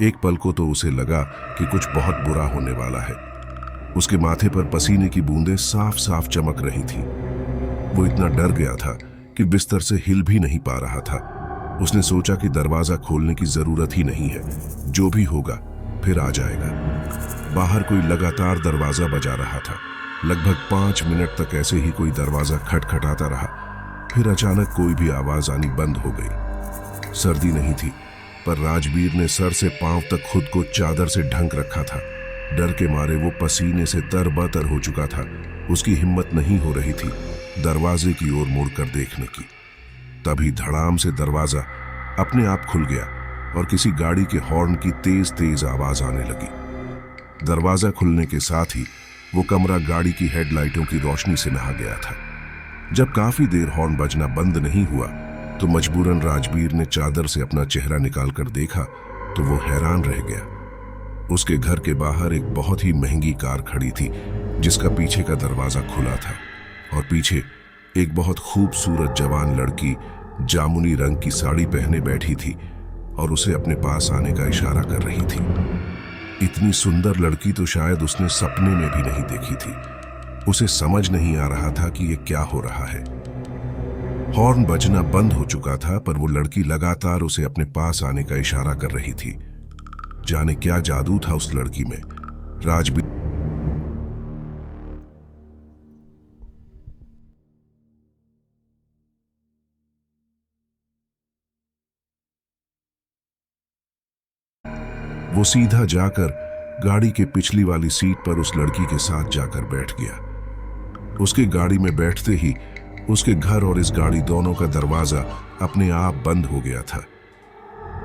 एक पल को तो उसे लगा कि कुछ बहुत बुरा होने वाला है। उसके माथे पर पसीने की बूंदें साफ साफ चमक रही थी। वो इतना डर गया था कि बिस्तर से हिल भी नहीं पा रहा था। उसने सोचा कि दरवाजा खोलने की जरूरत ही नहीं है, जो भी होगा फिर आ जाएगा। बाहर कोई लगातार दरवाजा बजा रहा था। लगभग 5 मिनट तक ऐसे ही कोई दरवाजा खटखटाता रहा। फिर अचानक कोई भी आवाज आनी बंद हो गई। सर्दी नहीं थी, पर राजबीर ने सर से पांव तक खुद को चादर से ढक रखा था। डर के मारे वो पसीने से तरबतर हो चुका था। उसकी हिम्मत नहीं हो रही थी दरवाजे की ओर मुड़कर देखने की। तभी धड़ाम से दरवाजा अपने आप खुल गया और किसी गाड़ी के हॉर्न की तेज तेज आवाज आने लगी। दरवाजा खुलने के साथ ही वो कमरा गाड़ी की हेडलाइटों की रोशनी से नहा गया था। जब काफी देर हॉर्न बजना बंद नहीं हुआ तो मजबूरन राजबीर ने चादर से अपना चेहरा निकालकर देखा तो वो हैरान रह गया। उसके घर के बाहर एक बहुत ही महंगी कार खड़ी थी जिसका पीछे का दरवाजा खुला था और पीछे एक बहुत खूबसूरत जवान लड़की जामुनी रंग की साड़ी पहने बैठी थी और उसे अपने पास आने का इशारा कर रही थी। इतनी सुंदर लड़की तो शायद उसने सपने में भी नहीं देखी थी। उसे समझ नहीं आ रहा था कि यह क्या हो रहा है। हॉर्न बजना बंद हो चुका था, पर वो लड़की लगातार उसे अपने पास आने का इशारा कर रही थी। जाने क्या जादू था उस लड़की में। राजबीर वो सीधा जाकर गाड़ी के पिछली वाली सीट पर उस लड़की के साथ जाकर बैठ गया। उसके गाड़ी में बैठते ही उसके घर और इस गाड़ी दोनों का दरवाजा अपने आप बंद हो गया था।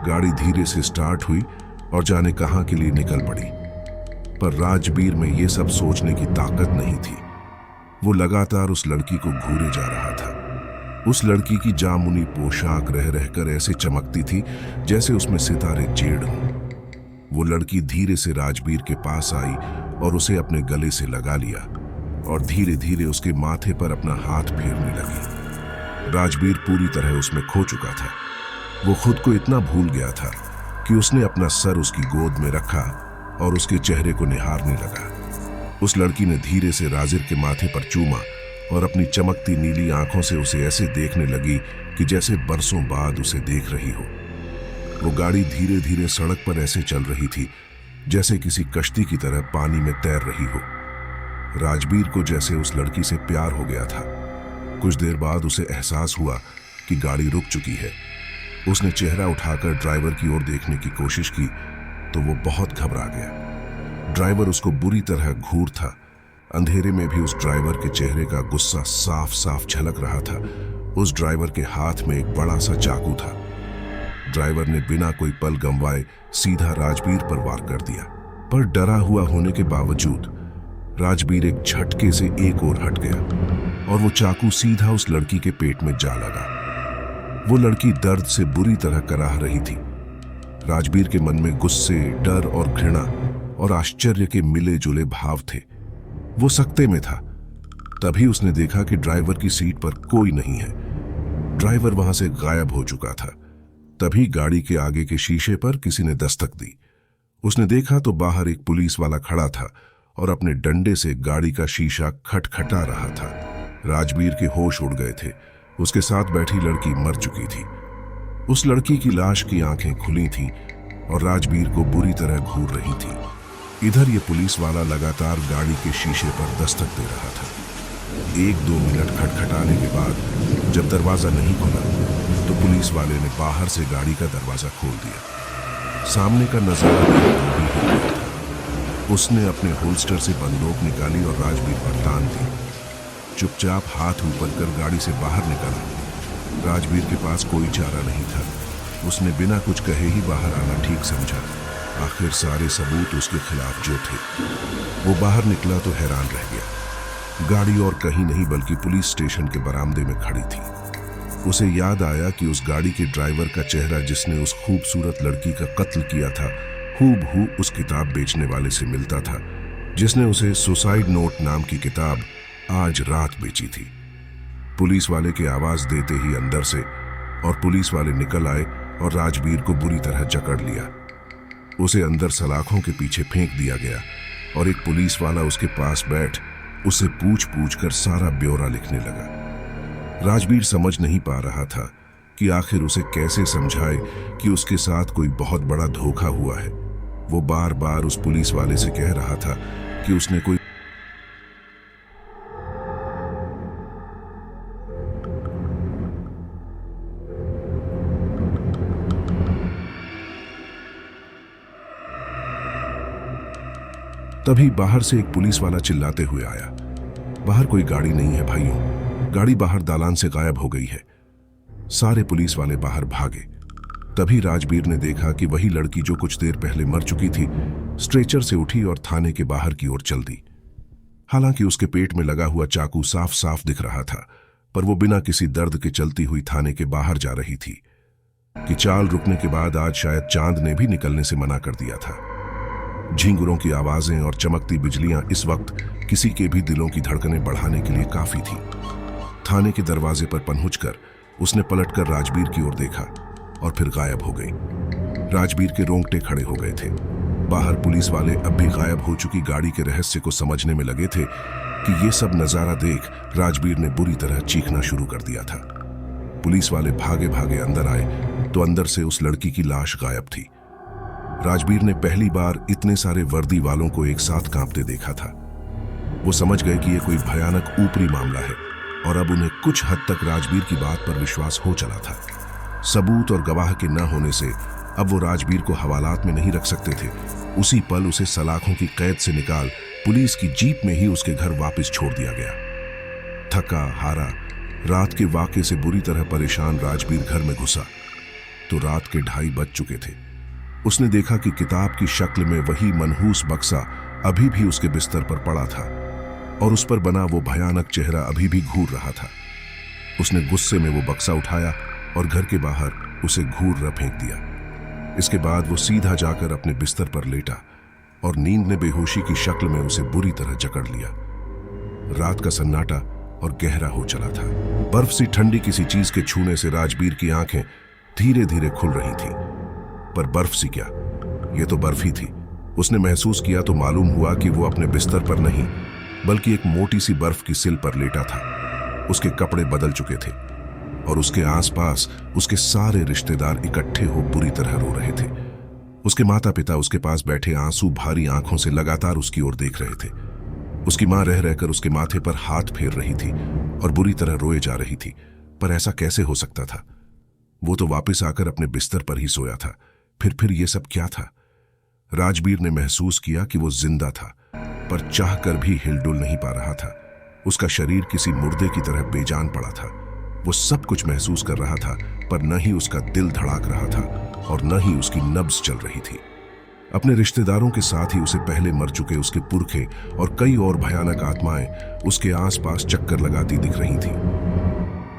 गाड़ी धीरे से स्टार्ट हुई और जाने कहां के लिए निकल पड़ी, पर राजबीर में यह सब सोचने की ताकत नहीं थी। वो लगातार उस लड़की को घूरे जा रहा था। उस लड़की की जामुनी पोशाक रह रहकर ऐसे चमकती थी जैसे उसमें सितारे जेड़ हों। वो लड़की धीरे से राजबीर के पास आई और उसे अपने गले से लगा लिया और धीरे धीरे उसके माथे पर अपना हाथ फेरने लगी। राजबीर पूरी तरह उसमें खो चुका था। वो खुद को इतना भूल गया था कि उसने अपना सर उसकी गोद में रखा और उसके चेहरे को निहारने लगा। उस लड़की ने धीरे से राजिर के माथे पर चूमा और अपनी चमकती नीली आंखों से उसे ऐसे देखने लगी कि जैसे बरसों बाद उसे देख रही हो। वो गाड़ी धीरे धीरे सड़क पर ऐसे चल रही थी जैसे किसी कश्ती की तरह पानी में तैर रही हो। राजबीर को जैसे उस लड़की से प्यार हो गया था। कुछ देर बाद उसे एहसास हुआ कि गाड़ी रुक चुकी है। उसने चेहरा उठाकर ड्राइवर की ओर देखने की कोशिश की तो वो बहुत घबरा गया। ड्राइवर उसको बुरी तरह घूर था। अंधेरे में भी उस ड्राइवर के चेहरे का गुस्सा साफ साफ झलक रहा था। उस ड्राइवर के हाथ में एक बड़ा सा चाकू था। ड्राइवर ने बिना कोई पल गंवाए सीधा राजबीर पर वार कर दिया, पर डरा हुआ होने के बावजूद राजबीर एक झटके से एक ओर हट गया और वो चाकू सीधा उस लड़की के पेट में जा लगा। वो लड़की दर्द से बुरी तरह कराह रही थी। राजबीर के मन में गुस्से, डर और घृणा और आश्चर्य के मिले जुले भाव थे। वो सकते में था। तभी उसने देखा कि ड्राइवर की सीट पर कोई नहीं है। ड्राइवर वहां से गायब हो चुका था। तभी गाड़ी के आगे के शीशे पर किसी ने दस्तक दी। उसने देखा तो बाहर एक पुलिस वाला खड़ा था और अपने डंडे से गाड़ी का शीशा खटखटा रहा था। राजबीर के होश उड़ गए थे। उसके साथ बैठी लड़की मर चुकी थी। उस लड़की की लाश की आंखें खुली थीं और राजबीर को बुरी तरह घूर रही थी। इधर ये पुलिस वाला लगातार गाड़ी के शीशे पर दस्तक दे रहा था। 1-2 मिनट खटखटाने के बाद जब दरवाजा नहीं खुला तो पुलिस वाले ने बाहर से गाड़ी का दरवाजा खोल दिया। सामने का नजारा देख वो भी हिल गया था। उसने अपने होल्स्टर से बंदूक निकाली और राजबीर पर तान दी। चुपचाप हाथ ऊपर कर गाड़ी से बाहर निकला। राजबीर के पास कोई चारा नहीं था। उसने बिना कुछ कहे ही बाहर आना ठीक समझा। आखिर सारे सबूत उसके खिलाफ जो थे। वो बाहर निकला तो हैरान रह गया। गाड़ी और कहीं नहीं बल्कि पुलिस स्टेशन के बरामदे में खड़ी थी। उसे याद आया कि उस गाड़ी के ड्राइवर का चेहरा जिसने उस खूबसूरत लड़की का कत्ल किया था, हूबहू उस किताब बेचने वाले से मिलता था जिसने उसे सुसाइड नोट नाम की किताब आज रात बेची थी। पुलिस वाले की आवाज देते ही अंदर से और पुलिस वाले निकल आए और राजबीर को बुरी तरह जकड़ लिया। उसे अंदर सलाखों के पीछे फेंक दिया गया और एक पुलिस वाला उसके पास बैठ उसे पूछ पूछ कर सारा ब्यौरा लिखने लगा। राजबीर समझ नहीं पा रहा था कि आखिर उसे कैसे समझाए कि उसके साथ कोई बहुत बड़ा धोखा हुआ है। वो बार बार उस पुलिस वाले से कह रहा था कि उसने कोई तभी बाहर से एक पुलिस वाला चिल्लाते हुए आया, बाहर कोई गाड़ी नहीं है भाइयों, गाड़ी बाहर दालान से गायब हो गई है। सारे पुलिस वाले बाहर भागे। तभी राजबीर ने देखा कि वही लड़की जो कुछ देर पहले मर चुकी थी स्ट्रेचर से उठी और थाने के बाहर की ओर चल दी। हालांकि उसके पेट में लगा हुआ चाकू साफ साफ दिख रहा था, पर वो बिना किसी दर्द के चलती हुई थाने के बाहर जा रही थी कि चाल रुकने के बाद आज शायद चांद ने भी निकलने से मना कर दिया था। झींगुरों की आवाजें और चमकती बिजलियां इस वक्त किसी के भी दिलों की धड़कनें बढ़ाने के लिए काफी थी। थाने के दरवाजे पर पहुंचकर उसने पलटकर राजबीर की ओर देखा और फिर गायब हो गई। राजबीर के रोंगटे खड़े हो गए थे। बाहर पुलिस वाले अब भी गायब हो चुकी गाड़ी के रहस्य को समझने में लगे थे कि ये सब नजारा देख राजबीर ने बुरी तरह चीखना शुरू कर दिया था। पुलिस वाले भागे भागे अंदर आए तो अंदर से उस लड़की की लाश गायब थी। राजबीर ने पहली बार इतने सारे वर्दी वालों को एक साथ कांपते देखा था। वो समझ गए कि यह कोई भयानक ऊपरी मामला है और अब उन्हें कुछ हद तक राजबीर की बात पर विश्वास हो चला था। सबूत और गवाह के न होने से अब वो राजबीर को हवालात में नहीं रख सकते थे। उसी पल उसे सलाखों की कैद से निकाल पुलिस की जीप में ही उसके घर वापस छोड़ दिया गया। थका हारा रात के वाक़े से बुरी तरह परेशान राजबीर घर में घुसा तो रात के 2:30 बज चुके थे। उसने देखा कि किताब की शक्ल में वही मनहूस बक्सा अभी भी उसके बिस्तर पर पड़ा था और उस पर बना वो भयानक चेहरा अभी भी घूर रहा था। उसने गुस्से में वो बक्सा उठाया और घर के बाहर उसे घूर फेंक दिया। इसके बाद वो सीधा जाकर अपने बिस्तर पर लेटा और नींद ने बेहोशी की शक्ल में उसे बुरी तरह जकड़ लिया। रात का सन्नाटा और गहरा हो चला था। बर्फ सी ठंडी किसी चीज के छूने से राजबीर की आंखें धीरे धीरे खुल रही थीं। पर बर्फ सी क्या, ये तो बर्फ ही थी। उसने महसूस किया तो मालूम हुआ कि वो अपने बिस्तर पर नहीं बल्कि एक मोटी सी बर्फ की सिल पर लेटा था। उसके कपड़े बदल चुके थे और उसके आसपास उसके सारे रिश्तेदार इकट्ठे हो बुरी तरह रो रहे थे। उसके माता पिता उसके पास बैठे आंसू भारी आंखों से लगातार उसकी ओर देख रहे थे। उसकी मां रह रहकर उसके माथे पर हाथ फेर रही थी और बुरी तरह रोए जा रही थी। पर ऐसा कैसे हो सकता था? वो तो वापस आकर अपने बिस्तर पर ही सोया था। फिर ये सब क्या था? राजबीर ने महसूस किया कि वो जिंदा था, पर चाहकर भी हिलडुल नहीं पा रहा था। उसका शरीर किसी मुर्दे की तरह बेजान पड़ा था। वो सब कुछ महसूस कर रहा था, पर न ही उसका दिल धड़ाक रहा था और न ही उसकी नब्ज चल रही थी। अपने रिश्तेदारों के साथ ही उसे पहले मर चुके उसके पुरखे और कई और भयानक आत्माएं उसके आसपास चक्कर लगाती दिख रही थीं।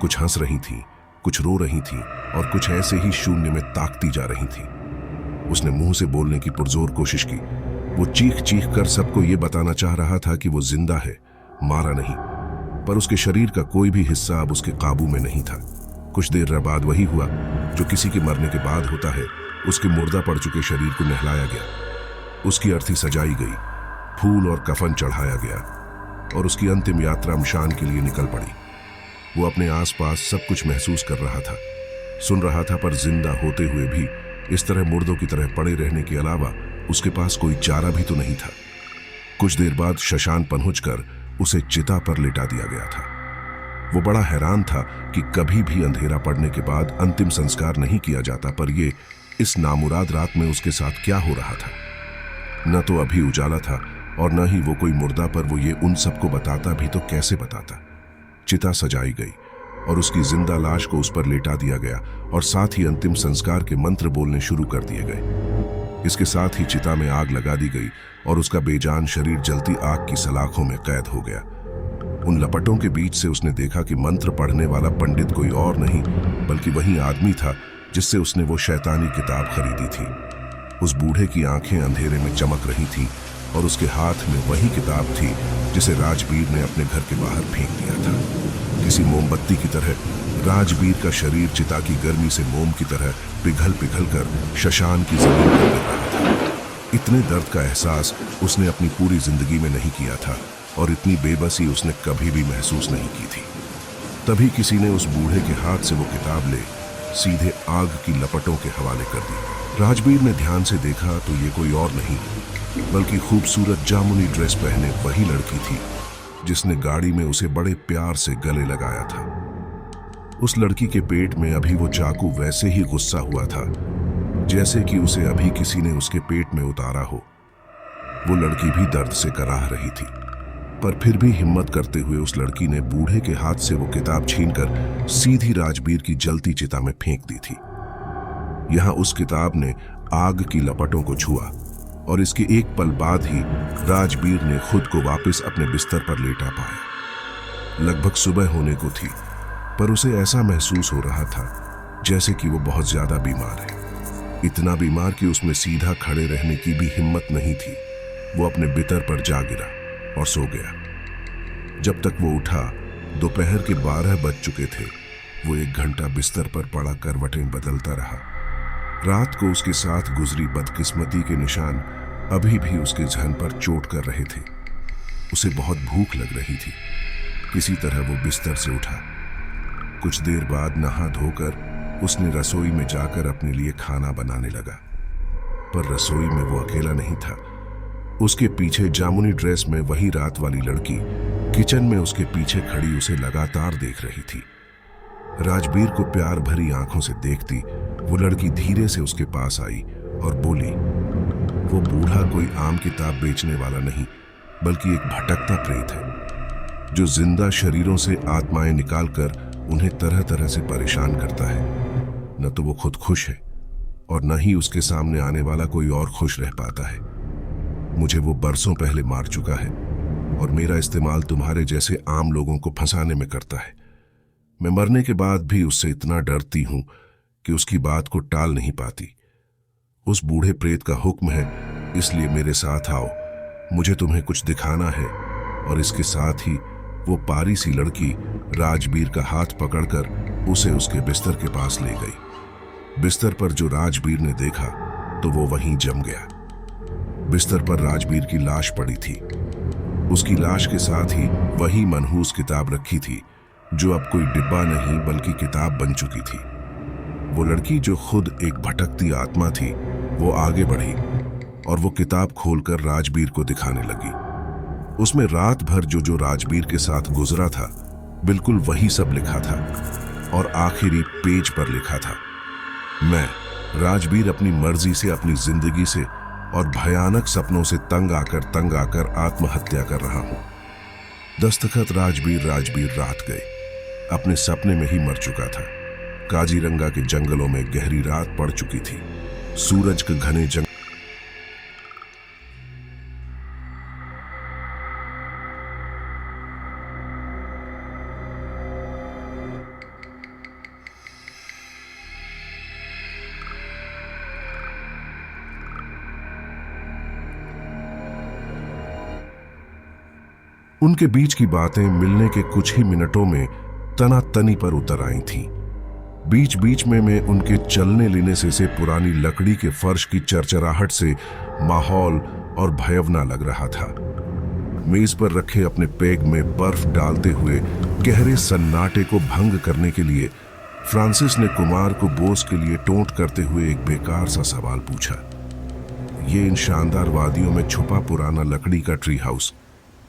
कुछ हंस रही थीं, कुछ रो रही थीं और कुछ ऐसे ही शून्य में ताकती जा रही थी। उसने मुंह से बोलने की पुरजोर कोशिश की। वो चीख चीख कर सबको ये बताना चाह रहा था कि वो जिंदा है, मारा नहीं, पर उसके शरीर का कोई भी हिस्सा अब उसके काबू में नहीं था। कुछ देर बाद वही हुआ जो किसी के मरने के बाद होता है। उसके मुर्दा पड़ चुके शरीर को नहलाया गया, उसकी अर्थी सजाई गई, फूल और कफन चढ़ाया गया और उसकी अंतिम यात्रा शमशान के लिए निकल पड़ी। वो अपने आसपास सब कुछ महसूस कर रहा था, सुन रहा था, पर जिंदा होते हुए भी इस तरह मुर्दों की तरह पड़े रहने के अलावा उसके पास कोई चारा भी तो नहीं था। कुछ देर बाद शशान पहुंचकर उसे चिता पर लिटा दिया गया था। वो बड़ा हैरान था कि कभी भी अंधेरा पड़ने के बाद अंतिम संस्कार नहीं किया जाता, पर ये इस नामुराद रात में उसके साथ क्या हो रहा था। न तो अभी उजाला था और न ही वो कोई मुर्दा, पर वो ये उन सबको बताता भी तो कैसे बताता। चिता सजाई गई और उसकी जिंदा लाश को उस पर लेटा दिया गया और साथ ही अंतिम संस्कार के मंत्र बोलने शुरू कर दिए गए। इसके साथ ही चिता में आग लगा दी गई और उसका बेजान शरीर जलती आग की सलाखों में कैद हो गया। उन लपटों के बीच से उसने देखा कि मंत्र पढ़ने वाला पंडित कोई और नहीं बल्कि वही आदमी था जिससे उसने वो शैतानी किताब खरीदी थी। उस बूढ़े की आंखें अंधेरे में चमक रही थीं और उसके हाथ में वही किताब थी जिसे राजबीर ने अपने घर के बाहर फेंक दिया था। किसी मोमबत्ती की तरह राजबीर का शरीर चिता की गर्मी से मोम की तरह पिघल पिघल कर शशान की जमीन पर गिर रहा था। इतने दर्द का एहसास उसने अपनी पूरी जिंदगी में नहीं किया था और इतनी बेबसी उसने कभी भी महसूस नहीं की थी। तभी किसी ने उस बूढ़े के हाथ से वो किताब ले सीधे आग की लपटों के हवाले कर दी। राजबीर ने ध्यान से देखा तो ये कोई और नहीं बल्कि खूबसूरत जामुनी ड्रेस पहने वही लड़की थी जिसने गाड़ी में उसे बड़े प्यार से गले लगाया था। उस लड़की के पेट में अभी वो चाकू वैसे ही गुस्सा हुआ था जैसे कि उसे अभी किसी ने उसके पेट में उतारा हो। वो लड़की भी दर्द से कराह रही थी, पर फिर भी हिम्मत करते हुए उस लड़की ने बूढ़े के हाथ से वो किताब छीनकर सीधी राजबीर की जलती चिता में फेंक दी थी। यहां उस किताब ने आग की लपटों को छुआ और इसके एक पल बाद ही राजबीर ने खुद को वापस अपने बिस्तर पर लेटा पाया। लगभग सुबह होने को थी, पर उसे ऐसा महसूस हो रहा था जैसे कि वो बहुत ज्यादा बीमार है। इतना बीमार कि उसमें सीधा खड़े रहने की भी हिम्मत नहीं थी। वो अपने बिस्तर पर जा गिरा और सो गया। जब तक वो उठा दोपहर के 12 बज चुके थे। वो 1 घंटा बिस्तर पर पड़ा करवटें बदलता रहा। रात को उसके साथ गुजरी बदकिस्मती के निशान अभी भी उसके जहन पर चोट कर रहे थे। उसे बहुत भूख लग रही थी। किसी तरह वो बिस्तर से उठा। कुछ देर बाद नहा धोकर उसने रसोई में जाकर अपने लिए खाना बनाने लगा, पर रसोई में वो अकेला नहीं था। उसके पीछे जामुनी ड्रेस में वही रात वाली लड़की किचन में उसके पीछे खड़ी उसे लगातार देख रही थी। राजबीर को प्यार भरी आंखों से देखती वो लड़की धीरे से उसके पास आई और बोली, वो बूढ़ा कोई आम किताब बेचने वाला नहीं बल्कि एक भटकता प्रेत है जो जिंदा शरीरों से आत्माएं निकालकर उन्हें तरह तरह से परेशान करता है। न तो वो खुद खुश है और न ही उसके सामने आने वाला कोई और खुश रह पाता है। मुझे वो बरसों पहले मार चुका है और मेरा इस्तेमाल तुम्हारे जैसे आम लोगों को फंसाने में करता है। मैं मरने के बाद भी उससे इतना डरती हूं कि उसकी बात को टाल नहीं पाती। उस बूढ़े प्रेत का हुक्म है, इसलिए मेरे साथ आओ, मुझे तुम्हें कुछ दिखाना है। और इसके साथ ही वो पारी सी लड़की राजबीर का हाथ पकड़कर उसे उसके बिस्तर के पास ले गई। बिस्तर पर जो राजबीर ने देखा तो वो वहीं जम गया। बिस्तर पर राजबीर की लाश पड़ी थी। उसकी लाश के साथ ही वही मनहूस किताब रखी थी जो अब कोई डिब्बा नहीं बल्कि किताब बन चुकी थी। वो लड़की जो खुद एक भटकती आत्मा थी, वो आगे बढ़ी और वो किताब खोलकर राजबीर को दिखाने लगी। उसमें रात भर जो राजबीर के साथ गुजरा था बिल्कुल वही सब लिखा था और आखिरी पेज पर लिखा था, मैं राजबीर अपनी मर्जी से अपनी जिंदगी से और भयानक सपनों से तंग आकर आत्महत्या कर रहा हूं। दस्तखत राजबीर रात गए, अपने सपने में ही मर चुका था। काजीरंगा के जंगलों में गहरी रात पड़ चुकी थी। सूरज के घने जंगल उनके बीच की बातें मिलने के कुछ ही मिनटों में तनातनी पर उतर आई थीं। बीच बीच में मैं उनके चलने लेने से पुरानी लकड़ी के फर्श की चरचराहट से माहौल और भयवना लग रहा था। मेज पर रखे अपने पेग में बर्फ डालते हुए गहरे सन्नाटे को भंग करने के लिए फ्रांसिस ने कुमार को बोस के लिए टोंट करते हुए एक बेकार सा सवाल पूछा। ये इन शानदार वादियों में छुपा पुराना लकड़ी का ट्री हाउस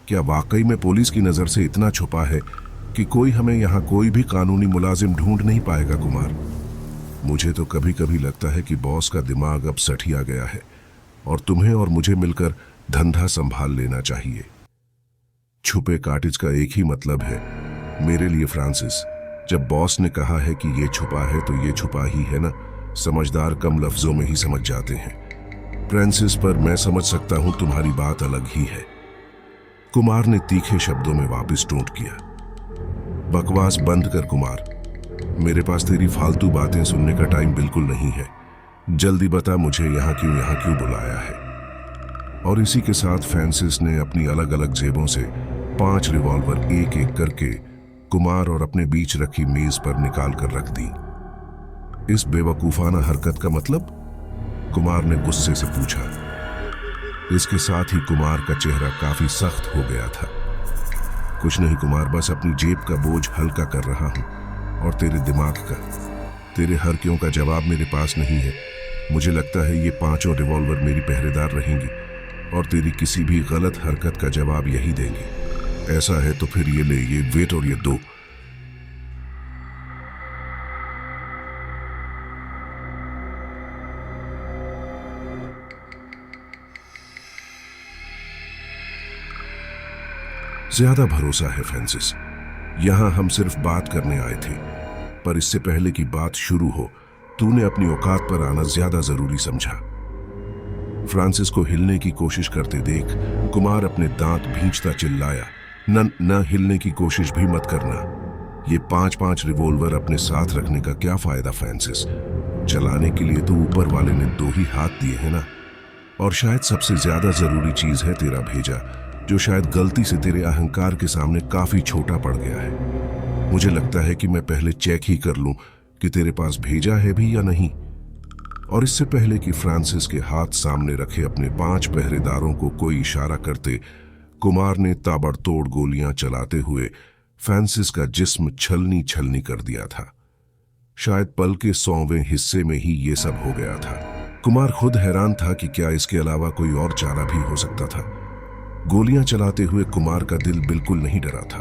क्या वाकई में पुलिस की नजर से इतना छुपा है कि कोई हमें यहाँ कोई भी कानूनी मुलाजिम ढूंढ नहीं पाएगा? कुमार, मुझे तो कभी कभी लगता है कि बॉस का दिमाग अब सठिया गया है और तुम्हें और मुझे मिलकर धंधा संभाल लेना चाहिए। छुपे काटेज का एक ही मतलब है मेरे लिए फ्रांसिस। जब बॉस ने कहा है कि ये छुपा है तो ये छुपा ही है ना। समझदार कम लफ्जों में ही समझ जाते हैं फ्रांसिस, पर मैं समझ सकता हूं तुम्हारी बात अलग ही है। कुमार ने तीखे शब्दों में वापस टोंट किया। बकवास बंद कर कुमार, मेरे पास तेरी फालतू बातें सुनने का टाइम बिल्कुल नहीं है। जल्दी बता मुझे यहाँ क्यों बुलाया है। और इसी के साथ फ्रांसिस ने अपनी अलग अलग जेबों से 5 रिवॉल्वर एक एक करके कुमार और अपने बीच रखी मेज पर निकाल कर रख दी। इस बेवकूफाना हरकत का मतलब? कुमार ने गुस्से से पूछा। इसके साथ ही कुमार का चेहरा काफी सख्त हो गया था। कुछ नहीं कुमार, बस अपनी जेब का बोझ हल्का कर रहा हूं और तेरे दिमाग का। तेरे हर क्यों का जवाब मेरे पास नहीं है। मुझे लगता है ये 5 रिवॉल्वर मेरी पहरेदार रहेंगी और तेरी किसी भी गलत हरकत का जवाब यही देंगी। ऐसा है तो फिर ये ले, ये वेट और ये 2। ज्यादा भरोसा है फ्रांसिस, यहां हम सिर्फ बात करने आए थे, पर इससे पहले कि बात शुरू हो तूने अपनी औकात पर आना ज्यादा जरूरी समझा। फ्रांसिस को हिलने की कोशिश करते देख कुमार अपने दांत भींचता चिल्लाया, न हिलने की कोशिश भी मत करना। ये 5-5 रिवॉल्वर अपने साथ रखने का क्या फायदा फ्रांसिस? चलाने के लिए तो ऊपर वाले ने 2 ही हाथ दिए हैं ना। और शायद सबसे ज्यादा जरूरी चीज है तेरा भेजा, जो शायद गलती से तेरे अहंकार के सामने काफी छोटा पड़ गया है। मुझे लगता है कि मैं पहले चेक ही कर लूं कि तेरे पास भेजा है भी या नहीं। और इससे पहले कि फ्रांसिस के हाथ सामने रखे अपने 5 पहरेदारों को कोई इशारा करते, कुमार ने ताबड़तोड़ गोलियां चलाते हुए फ्रांसिस का जिस्म छलनी छलनी कर दिया था। शायद पल के 100वें हिस्से में ही ये सब हो गया था। कुमार खुद हैरान था कि क्या इसके अलावा कोई और चारा भी हो सकता था। गोलियां चलाते हुए कुमार का दिल बिल्कुल नहीं डरा था,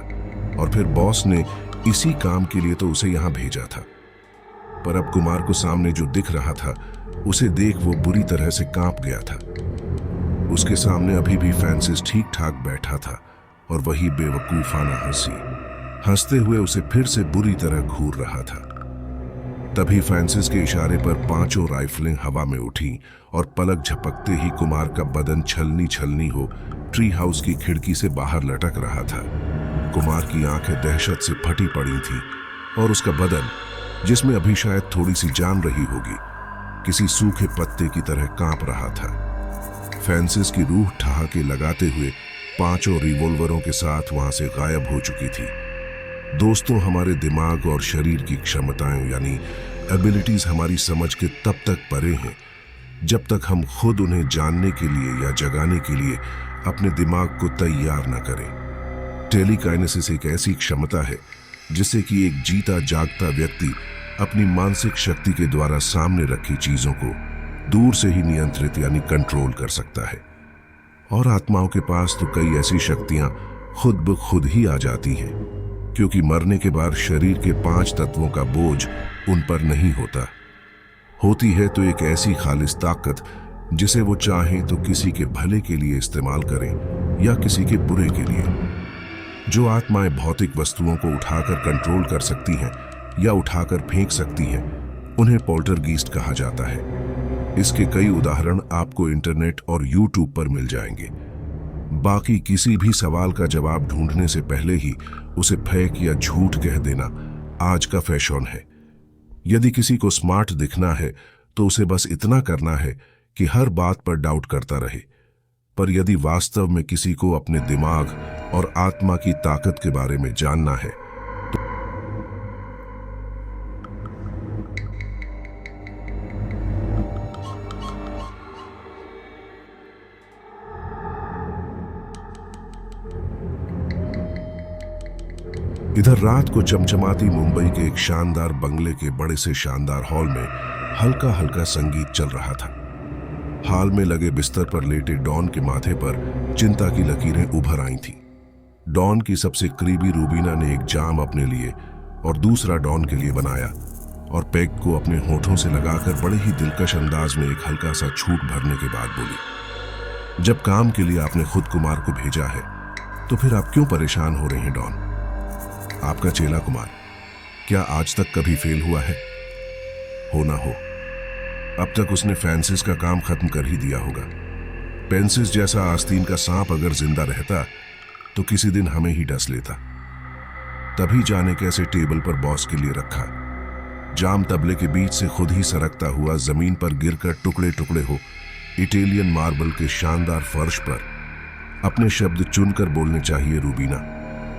और फिर बॉस ने इसी काम के लिए तो उसे यहां भेजा था। पर अब कुमार को सामने जो दिख रहा था उसे देख वो बुरी तरह से कांप गया था। उसके सामने अभी भी फ्रांसिस ठीक ठाक बैठा था और वही बेवकूफाना हंसी हंसते हुए उसे फिर से बुरी तरह घूर रहा था। तभी फ्रांसिस के इशारे पर 5 राइफलें हवा में उठी और पलक झपकते ही कुमार का बदन छलनी छलनी हो ट्री हाउस की खिड़की से बाहर लटक रहा था। कुमार की आंखें दहशत से फटी पड़ी थी और उसका बदन, जिसमें अभी शायद थोड़ी सी जान रही होगी, किसी सूखे पत्ते की तरह कांप रहा था। फ्रांसिस की रूह ठहाके लगाते हुए 5 रिवॉल्वरों के साथ वहां से गायब हो चुकी थी। दोस्तों, हमारे दिमाग और शरीर की क्षमताएं यानी एबिलिटीज हमारी समझ के तब तक परे हैं जब तक हम खुद उन्हें जानने के लिए या जगाने के लिए अपने दिमाग को तैयार न करें। टेलीकाइनेसिस एक ऐसी क्षमता है जिससे कि एक जीता जागता व्यक्ति अपनी मानसिक शक्ति के द्वारा सामने रखी चीजों को दूर से ही नियंत्रित यानी कंट्रोल कर सकता है। और आत्माओं के पास तो कई ऐसी शक्तियां खुद ब खुद ही आ जाती हैं, क्योंकि मरने के बाद शरीर के 5 तत्वों का बोझ उन पर नहीं होता। होती है तो एक ऐसी खालिस ताकत जिसे वो चाहें तो किसी के भले के लिए इस्तेमाल करें या किसी के बुरे के लिए। जो आत्माएं भौतिक वस्तुओं को उठाकर कंट्रोल कर सकती हैं या उठाकर फेंक सकती हैं, उन्हें पोल्टरगीस्ट कहा जाता है। इसके कई उदाहरण आपको इंटरनेट और यूट्यूब पर मिल जाएंगे। बाकी किसी भी सवाल का जवाब ढूंढने से पहले ही उसे फेक या झूठ कह देना आज का फैशन है। यदि किसी को स्मार्ट दिखना है तो उसे बस इतना करना है कि हर बात पर डाउट करता रहे। पर यदि वास्तव में किसी को अपने दिमाग और आत्मा की ताकत के बारे में जानना है, इधर रात को चमचमाती मुंबई के एक शानदार बंगले के बड़े से शानदार हॉल में हल्का हल्का संगीत चल रहा था। हॉल में लगे बिस्तर पर लेटे डॉन के माथे पर चिंता की लकीरें उभर आई थीं। डॉन की सबसे करीबी रूबीना ने एक जाम अपने लिए और दूसरा डॉन के लिए बनाया और पैग को अपने होठों से लगाकर बड़े ही दिलकश अंदाज में एक हल्का सा छूट भरने के बाद बोली, जब काम के लिए आपने खुद कुमार को भेजा है तो फिर आप क्यों परेशान हो रहे हैं डॉन? आपका चेला कुमार क्या आज तक कभी फेल हुआ है? हो ना हो, अब तक उसने फ्रांसिस का काम खत्म कर ही दिया होगा। पेंसिस जैसा आस्तीन का सांप अगर जिंदा रहता तो किसी दिन हमें ही डस लेता। तभी जाने कैसे टेबल पर बॉस के लिए रखा। जाम तबले के बीच से खुद ही सरकता हुआ जमीन पर गिरकर टुकड़े टुकड़े हो इटालियन मार्बल के शानदार फर्श पर। अपने शब्द चुनकर बोलने चाहिए रूबीना।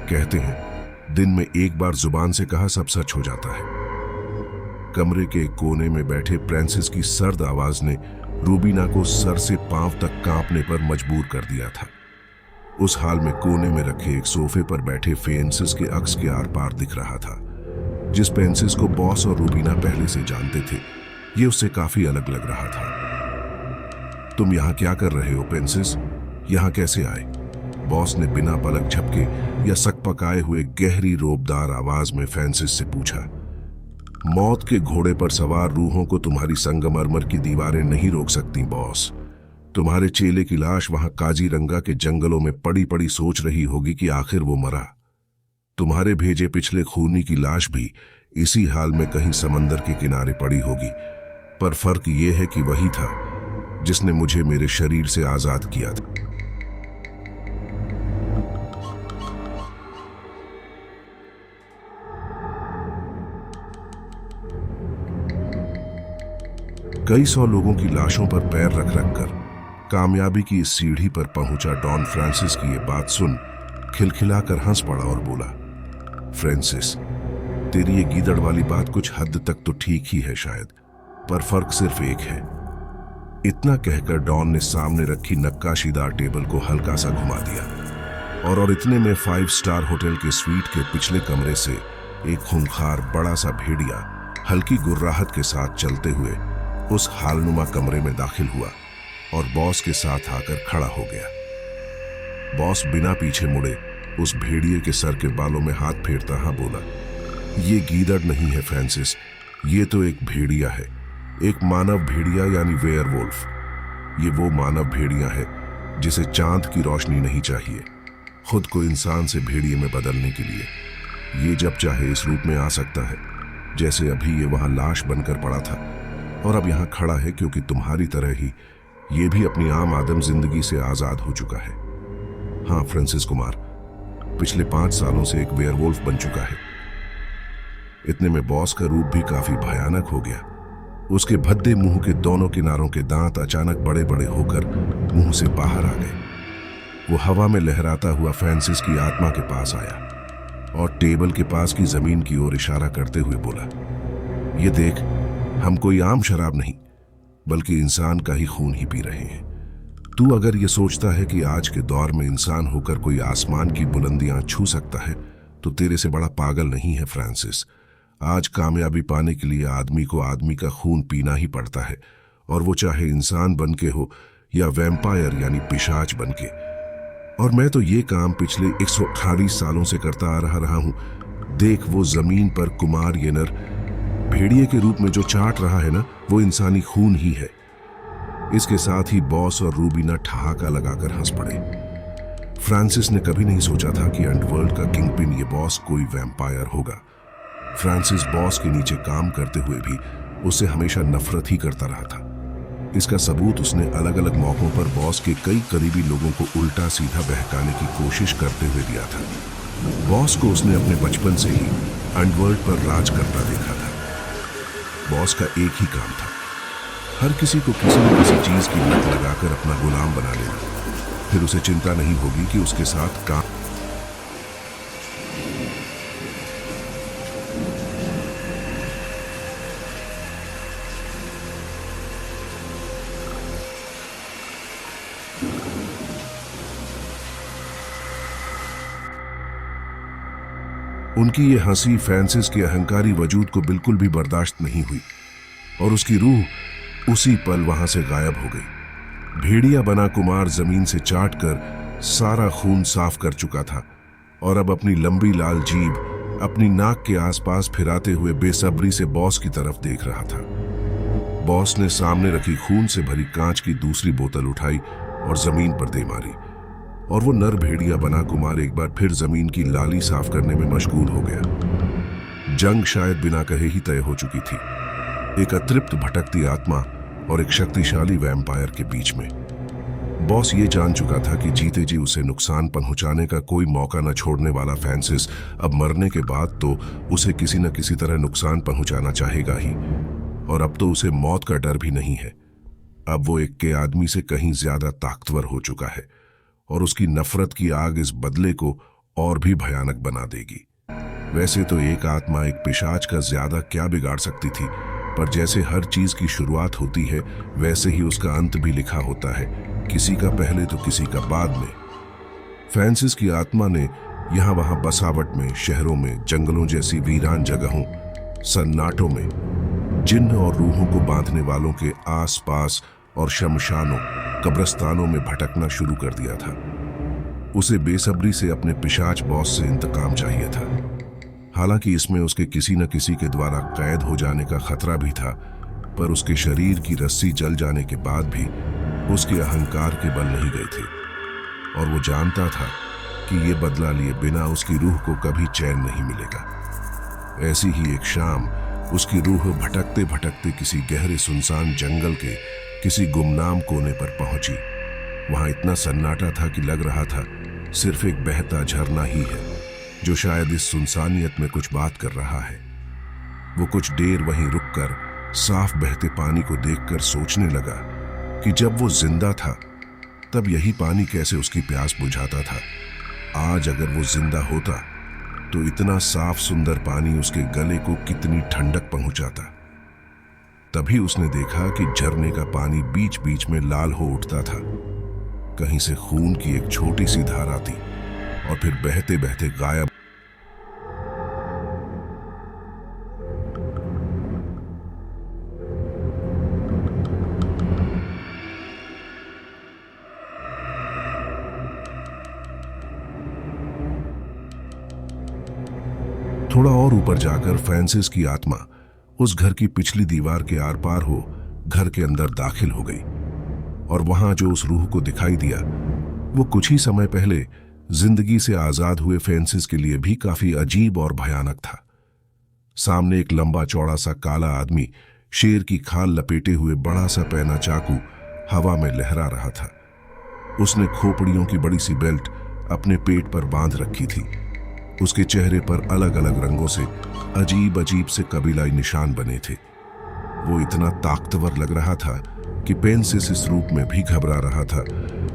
कहते हैं दिन में एक बार जुबान से कहा सब सच हो जाता है। कमरे के एक कोने में बैठे फ्रांसिस की सर्द आवाज ने रूबीना को सर से पांव तक कांपने पर मजबूर कर दिया था। उस हाल में कोने में रखे एक सोफे पर बैठे फ्रांसिस के अक्स के आर पार दिख रहा था। जिस फ्रांसिस को बॉस और रूबीना पहले से जानते थे, ये उससे काफी अलग लग रहा था। तुम यहां क्या कर रहे हो फ्रांसिस? यहां कैसे आए? बॉस ने बिना पलक झपके या सकपकाए हुए गहरी रोबदार आवाज में फ्रांसिस से पूछा। मौत के घोड़े पर सवार रूहों को तुम्हारी संगमरमर की दीवारें नहीं रोक सकती बॉस। तुम्हारे चेले की लाश वहां काजीरंगा के जंगलों में पड़ी पड़ी सोच रही होगी कि आखिर वो मरा। तुम्हारे भेजे पिछले खूनी की लाश भी इसी हाल में कहीं समंदर के किनारे पड़ी होगी, पर फर्क ये है कि वही था जिसने मुझे मेरे शरीर से आजाद किया था। कई सौ लोगों की लाशों पर पैर रख रख कर कामयाबी की इस सीढ़ी पर पहुंचा डॉन फ्रांसिस की ये बात सुन खिलखिलाकर हंस पड़ा और बोला, फ्रांसिस, तेरी ये गीदड़ वाली बात कुछ हद तक तो ठीक ही है शायद, पर फर्क सिर्फ एक है। इतना कहकर डॉन ने सामने रखी नक्काशीदार टेबल को हल्का सा घुमा दिया और इतने में 5 स्टार होटल के स्वीट के पिछले कमरे से एक खूंखार बड़ा सा भेड़िया हल्की गुर्राहट के साथ चलते हुए उस हालनुमा कमरे में दाखिल हुआ और बॉस के साथ आकर खड़ा हो गया। बॉस बिना पीछे मुड़े उस भेड़िए के सर के बालों में हाथ फेरता हाँ बोला, ये गीदड़ नहीं है फ्रांसिस, ये तो एक भेड़िया है, एक मानव भेड़िया यानी वेयरवुल्फ। ये वो मानव भेड़िया है जिसे चांद की रोशनी नहीं चाहिए खुद को इंसान से भेड़िए में बदलने के लिए। ये जब चाहे इस रूप में आ सकता है, जैसे अभी ये वहां लाश बनकर पड़ा था और अब यहां खड़ा है क्योंकि तुम्हारी तरह ही ये भी अपनी आम आदम जिंदगी से आजाद हो चुका है। हाँ फ्रांसिस कुमार पिछले 5 सालों से एक वेयरवुल्फ बन चुका है। इतने में बॉस का रूप भी काफी भयानक हो गया। उसके भद्दे मुंह के दोनों किनारों के दांत अचानक बड़े बड़े होकर मुंह से बाहर आ गए। वो हवा में लहराता हुआ फ्रांसिस की आत्मा के पास आया और टेबल के पास की जमीन की ओर इशारा करते हुए बोला, ये देख, हम कोई आम शराब नहीं बल्कि इंसान का ही खून ही पी रहे हैं। तू अगर ये सोचता है कि आज के दौर में इंसान होकर कोई आसमान की बुलंदियां छू सकता है तो तेरे से बड़ा पागल नहीं है फ्रांसिस। आज कामयाबी पाने के लिए आदमी को आदमी का खून पीना ही पड़ता है, और वो चाहे इंसान बन के हो या वैम्पायर यानी पिशाच बन के। और मैं तो ये काम पिछले 128 सालों से करता आ रहा हूं। देख, वो जमीन पर कुमार येनर भेड़िए के रूप में जो चाट रहा है ना, वो इंसानी खून ही है। इसके साथ ही बॉस और रूबीना ठहाका लगाकर हंस पड़े। फ्रांसिस ने कभी नहीं सोचा था कि अंडरवर्ल्ड का किंगपिन ये बॉस कोई वैम्पायर होगा। फ्रांसिस बॉस के नीचे काम करते हुए भी उससे हमेशा नफरत ही करता रहा था। इसका सबूत उसने अलग अलग मौकों पर बॉस के कई करीबी लोगों को उल्टा सीधा बहकाने की कोशिश करते हुए दिया था। बॉस को उसने अपने बचपन से ही अंडरवर्ल्ड पर राज करता देखा था। बॉस का एक ही काम था, हर किसी को किसी न किसी चीज की लत लगाकर अपना गुलाम बना लेना। फिर उसे चिंता नहीं होगी कि उसके साथ काम। उनकी ये हंसी फ्रांसिस के अहंकारी वजूद को बिल्कुल भी बर्दाश्त नहीं हुई और उसकी रूह उसी पल वहां से गायब हो गई। भेड़िया बना कुमार जमीन से चाट कर सारा खून साफ कर चुका था और अब अपनी लंबी लाल जीभ अपनी नाक के आसपास फिराते हुए बेसब्री से बॉस की तरफ देख रहा था। बॉस ने सामने रखी खून से भरी कांच की दूसरी बोतल उठाई और जमीन पर दे मारी और वो नर भेड़िया बना कुमार एक बार फिर जमीन की लाली साफ करने में मशगूल हो गया। जंग शायद बिना कहे ही तय हो चुकी थी, एक अतृप्त भटकती आत्मा और एक शक्तिशाली वैम्पायर के बीच में। बॉस ये जान चुका था कि जीते जी उसे नुकसान पहुंचाने का कोई मौका न छोड़ने वाला फ्रांसिस अब मरने के बाद तो उसे किसी न किसी तरह नुकसान पहुंचाना चाहेगा ही, और अब तो उसे मौत का डर भी नहीं है। अब वो एक के आदमी से कहीं ज्यादा ताकतवर हो चुका है और उसकी नफरत की आग इस बदले को और भी भयानक बना देगी। वैसे तो एक आत्मा एक पिशाच का ज्यादा क्या बिगाड़ सकती थी, पर जैसे हर चीज की शुरुआत होती है वैसे ही उसका अंत भी लिखा होता है, किसी का पहले तो किसी का बाद में। फ्रांसिस की आत्मा ने यहां वहां बसावट में, शहरों में, जंगलों जैसी वीरान जगहों, सन्नाटों में, जिन्न और रूहों को बांधने वालों के आस पास और शमशानों, कब्रस्तानों में भटकना शुरू कर दिया था। उसे बेसब्री से अपने पिशाच बॉस से इंतकाम चाहिए था। हालांकि इसमें उसके किसी न किसी के द्वारा कैद हो जाने का खतरा भी था, पर उसके शरीर की रस्सी जल जाने के बाद भी उसके अहंकार के बल नहीं गए थे और वो जानता था कि ये बदला लिए बिना उसकी रूह को कभी चैन नहीं मिलेगा। ऐसी ही एक शाम उसकी रूह भटकते भटकते किसी गहरे सुनसान जंगल के किसी गुमनाम कोने पर पहुंची। वहां इतना सन्नाटा था कि लग रहा था सिर्फ एक बहता झरना ही है जो शायद इस सुनसानियत में कुछ बात कर रहा है। वो कुछ देर वहीं रुककर साफ बहते पानी को देखकर सोचने लगा कि जब वो जिंदा था तब यही पानी कैसे उसकी प्यास बुझाता था। आज अगर वो जिंदा होता तो इतना साफ सुंदर पानी उसके गले को कितनी ठंडक पहुंचाता। तभी उसने देखा कि झरने का पानी बीच बीच में लाल हो उठता था। कहीं से खून की एक छोटी सी धार आती और फिर बहते बहते गायब। थोड़ा और ऊपर जाकर फ्रांसिस की आत्मा उस घर की पिछली दीवार के आर पार हो घर के अंदर दाखिल हो गई और वहां जो उस रूह को दिखाई दिया वो कुछ ही समय पहले जिंदगी से आजाद हुए फ्रांसिस के लिए भी काफी अजीब और भयानक था। सामने एक लंबा चौड़ा सा काला आदमी शेर की खाल लपेटे हुए बड़ा सा पैना चाकू हवा में लहरा रहा था। उसने खोपड़ियों की बड़ी सी बेल्ट अपने पेट पर बांध रखी थी। उसके चेहरे पर अलग अलग रंगों से अजीब अजीब से कबीलाई निशान बने थे। वो इतना ताकतवर लग रहा था कि फ्रांसिस इस रूप में भी घबरा रहा था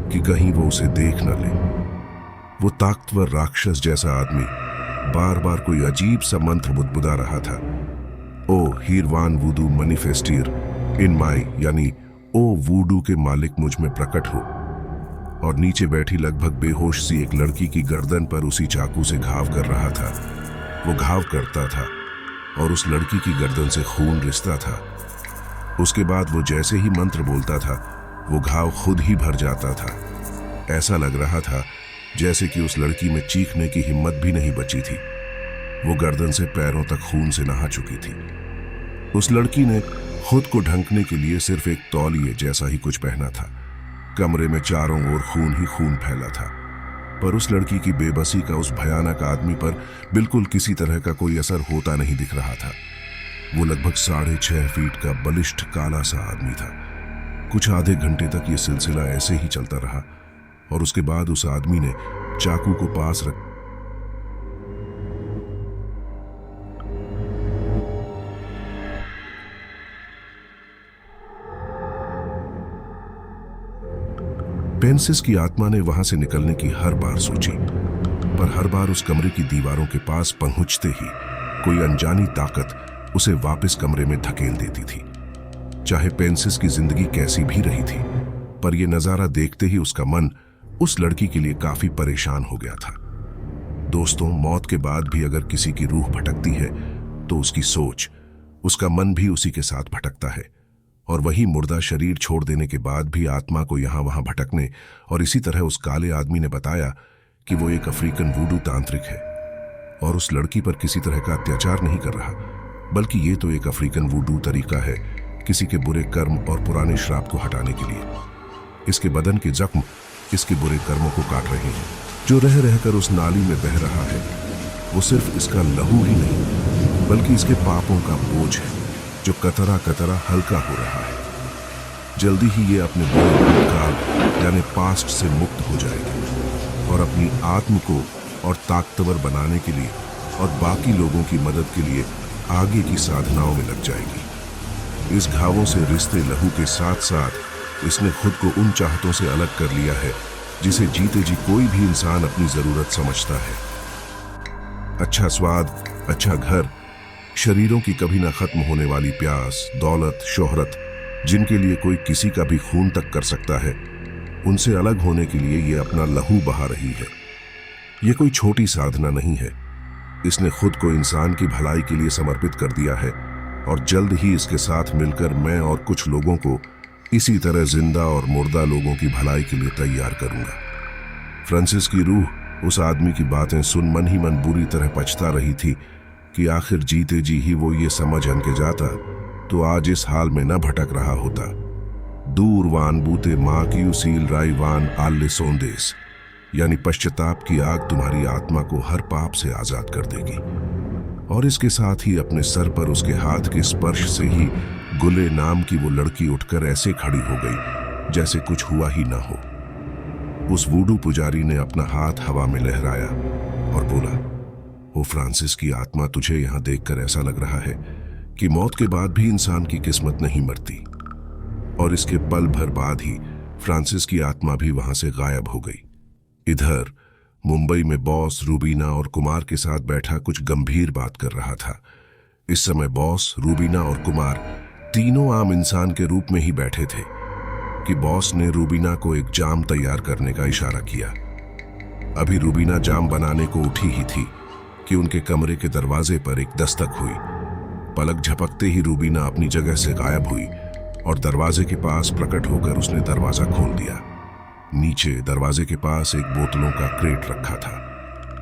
कि कहीं वो उसे देख न ले। वो ताकतवर राक्षस जैसा आदमी बार बार कोई अजीब सा मंत्र बुदबुदा रहा था। ओ हीरवान वुडू मैनिफेस्टियर इन माई, यानी ओ वुडू के मालिक मुझ में प्रकट हो। और नीचे बैठी लगभग बेहोश सी एक लड़की की गर्दन पर उसी चाकू से घाव कर रहा था। वो घाव करता था और उस लड़की की गर्दन से खून रिसता था। उसके बाद वो जैसे ही मंत्र बोलता था वो घाव खुद ही भर जाता था। ऐसा लग रहा था जैसे कि उस लड़की में चीखने की हिम्मत भी नहीं बची थी। वो गर्दन से पैरों तक खून से नहा चुकी थी। उस लड़की ने खुद को ढंकने के लिए सिर्फ एक तौलिए जैसा ही कुछ पहना था। कमरे में चारों ओर खून ही खून फैला था, पर उस लड़की की बेबसी का उस भयानक आदमी पर बिल्कुल किसी तरह का कोई असर होता नहीं दिख रहा था। वो लगभग 6.5 फीट का बलिष्ठ काला सा आदमी था। कुछ आधे घंटे तक ये सिलसिला ऐसे ही चलता रहा और उसके बाद उस आदमी ने चाकू को पास रख पेंसिस की आत्मा ने वहां से निकलने की हर बार सोची, पर हर बार उस कमरे की दीवारों के पास पहुंचते ही कोई अनजानी ताकत उसे वापस कमरे में धकेल देती थी। चाहे पेंसिस की जिंदगी कैसी भी रही थी, पर यह नजारा देखते ही उसका मन उस लड़की के लिए काफी परेशान हो गया था। दोस्तों, मौत के बाद भी अगर किसी की रूह भटकती है तो उसकी सोच, उसका मन भी उसी के साथ भटकता है, और वही मुर्दा शरीर छोड़ देने के बाद भी आत्मा को यहां वहां भटकने। और इसी तरह उस काले आदमी ने बताया कि वो एक अफ्रीकन वूडू तांत्रिक है और उस लड़की पर किसी तरह का अत्याचार नहीं कर रहा, बल्कि ये तो एक अफ्रीकन वूडू तरीका है किसी के बुरे कर्म और पुराने श्राप को हटाने के लिए। इसके बदन के जख्म इसके बुरे कर्मों को काट रहे हैं। जो रह रहकर उस नाली में बह रहा है वो सिर्फ इसका लहू ही नहीं, बल्कि इसके पापों का बोझ है जो कतरा कतरा हल्का हो रहा है। जल्दी ही ये अपने बुरे भूतकाल यानी पास्ट से मुक्त हो जाएगी और अपनी आत्म को और ताकतवर बनाने के लिए और बाकी लोगों की मदद के लिए आगे की साधनाओं में लग जाएगी। इस घावों से रिश्ते लहू के साथ साथ इसने खुद को उन चाहतों से अलग कर लिया है जिसे जीते जी कोई भी इंसान अपनी जरूरत समझता है। अच्छा स्वाद, अच्छा घर, शरीरों की कभी ना खत्म होने वाली प्यास, दौलत, शोहरत, जिनके लिए कोई किसी का भी खून तक कर सकता है, उनसे अलग होने के लिए ये अपना लहू बहा रही है। ये कोई छोटी साधना नहीं है। इसने खुद को इंसान की भलाई के लिए समर्पित कर दिया है और जल्द ही इसके साथ मिलकर मैं और कुछ लोगों को इसी तरह जिंदा और मुर्दा लोगों की भलाई के लिए तैयार करूंगा। फ्रांसिस की रूह उस आदमी की बातें सुन मन ही मन बुरी तरह पछता रही थी कि आखिर जीते जी ही वो ये समझ के जाता तो आज इस हाल में न भटक रहा होता। दूर वान बूते माँ की उसील राई वान आल्ले सोंदेस, यानी पश्चाताप की आग तुम्हारी आत्मा को हर पाप से आजाद कर देगी। और इसके साथ ही अपने सर पर उसके हाथ के स्पर्श से ही गुले नाम की वो लड़की उठकर ऐसे खड़ी हो गई जैसे कुछ हुआ ही ना हो। उस वूडू पुजारी ने अपना हाथ हवा में लहराया और बोला, ओ फ्रांसिस की आत्मा, तुझे यहां देखकर ऐसा लग रहा है कि मौत के बाद भी इंसान की किस्मत नहीं मरती। और इसके पल भर बाद ही फ्रांसिस की आत्मा भी वहां से गायब हो गई। इधर मुंबई में बॉस रूबीना और कुमार के साथ बैठा कुछ गंभीर बात कर रहा था। इस समय बॉस, रूबीना और कुमार तीनों आम इंसान के रूप में ही बैठे थे कि बॉस ने रूबीना को एक जाम तैयार करने का इशारा किया। अभी रूबीना जाम बनाने को उठी ही थी कि उनके कमरे के दरवाजे पर एक दस्तक हुई। पलक झपकते ही रूबीना अपनी जगह से गायब हुई और दरवाजे के पास प्रकट होकर उसने दरवाजा खोल दिया। नीचे दरवाजे के पास एक बोतलों का क्रेट रखा था।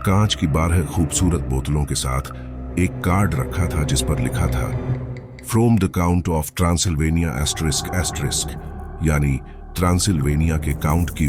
कांच की 12 खूबसूरत बोतलों के साथ एक कार्ड रखा था जिस पर लिखा था, from the count of Transylvania asterisk asterisk, यानी ट्रांसिल्वेनिया के काउंट की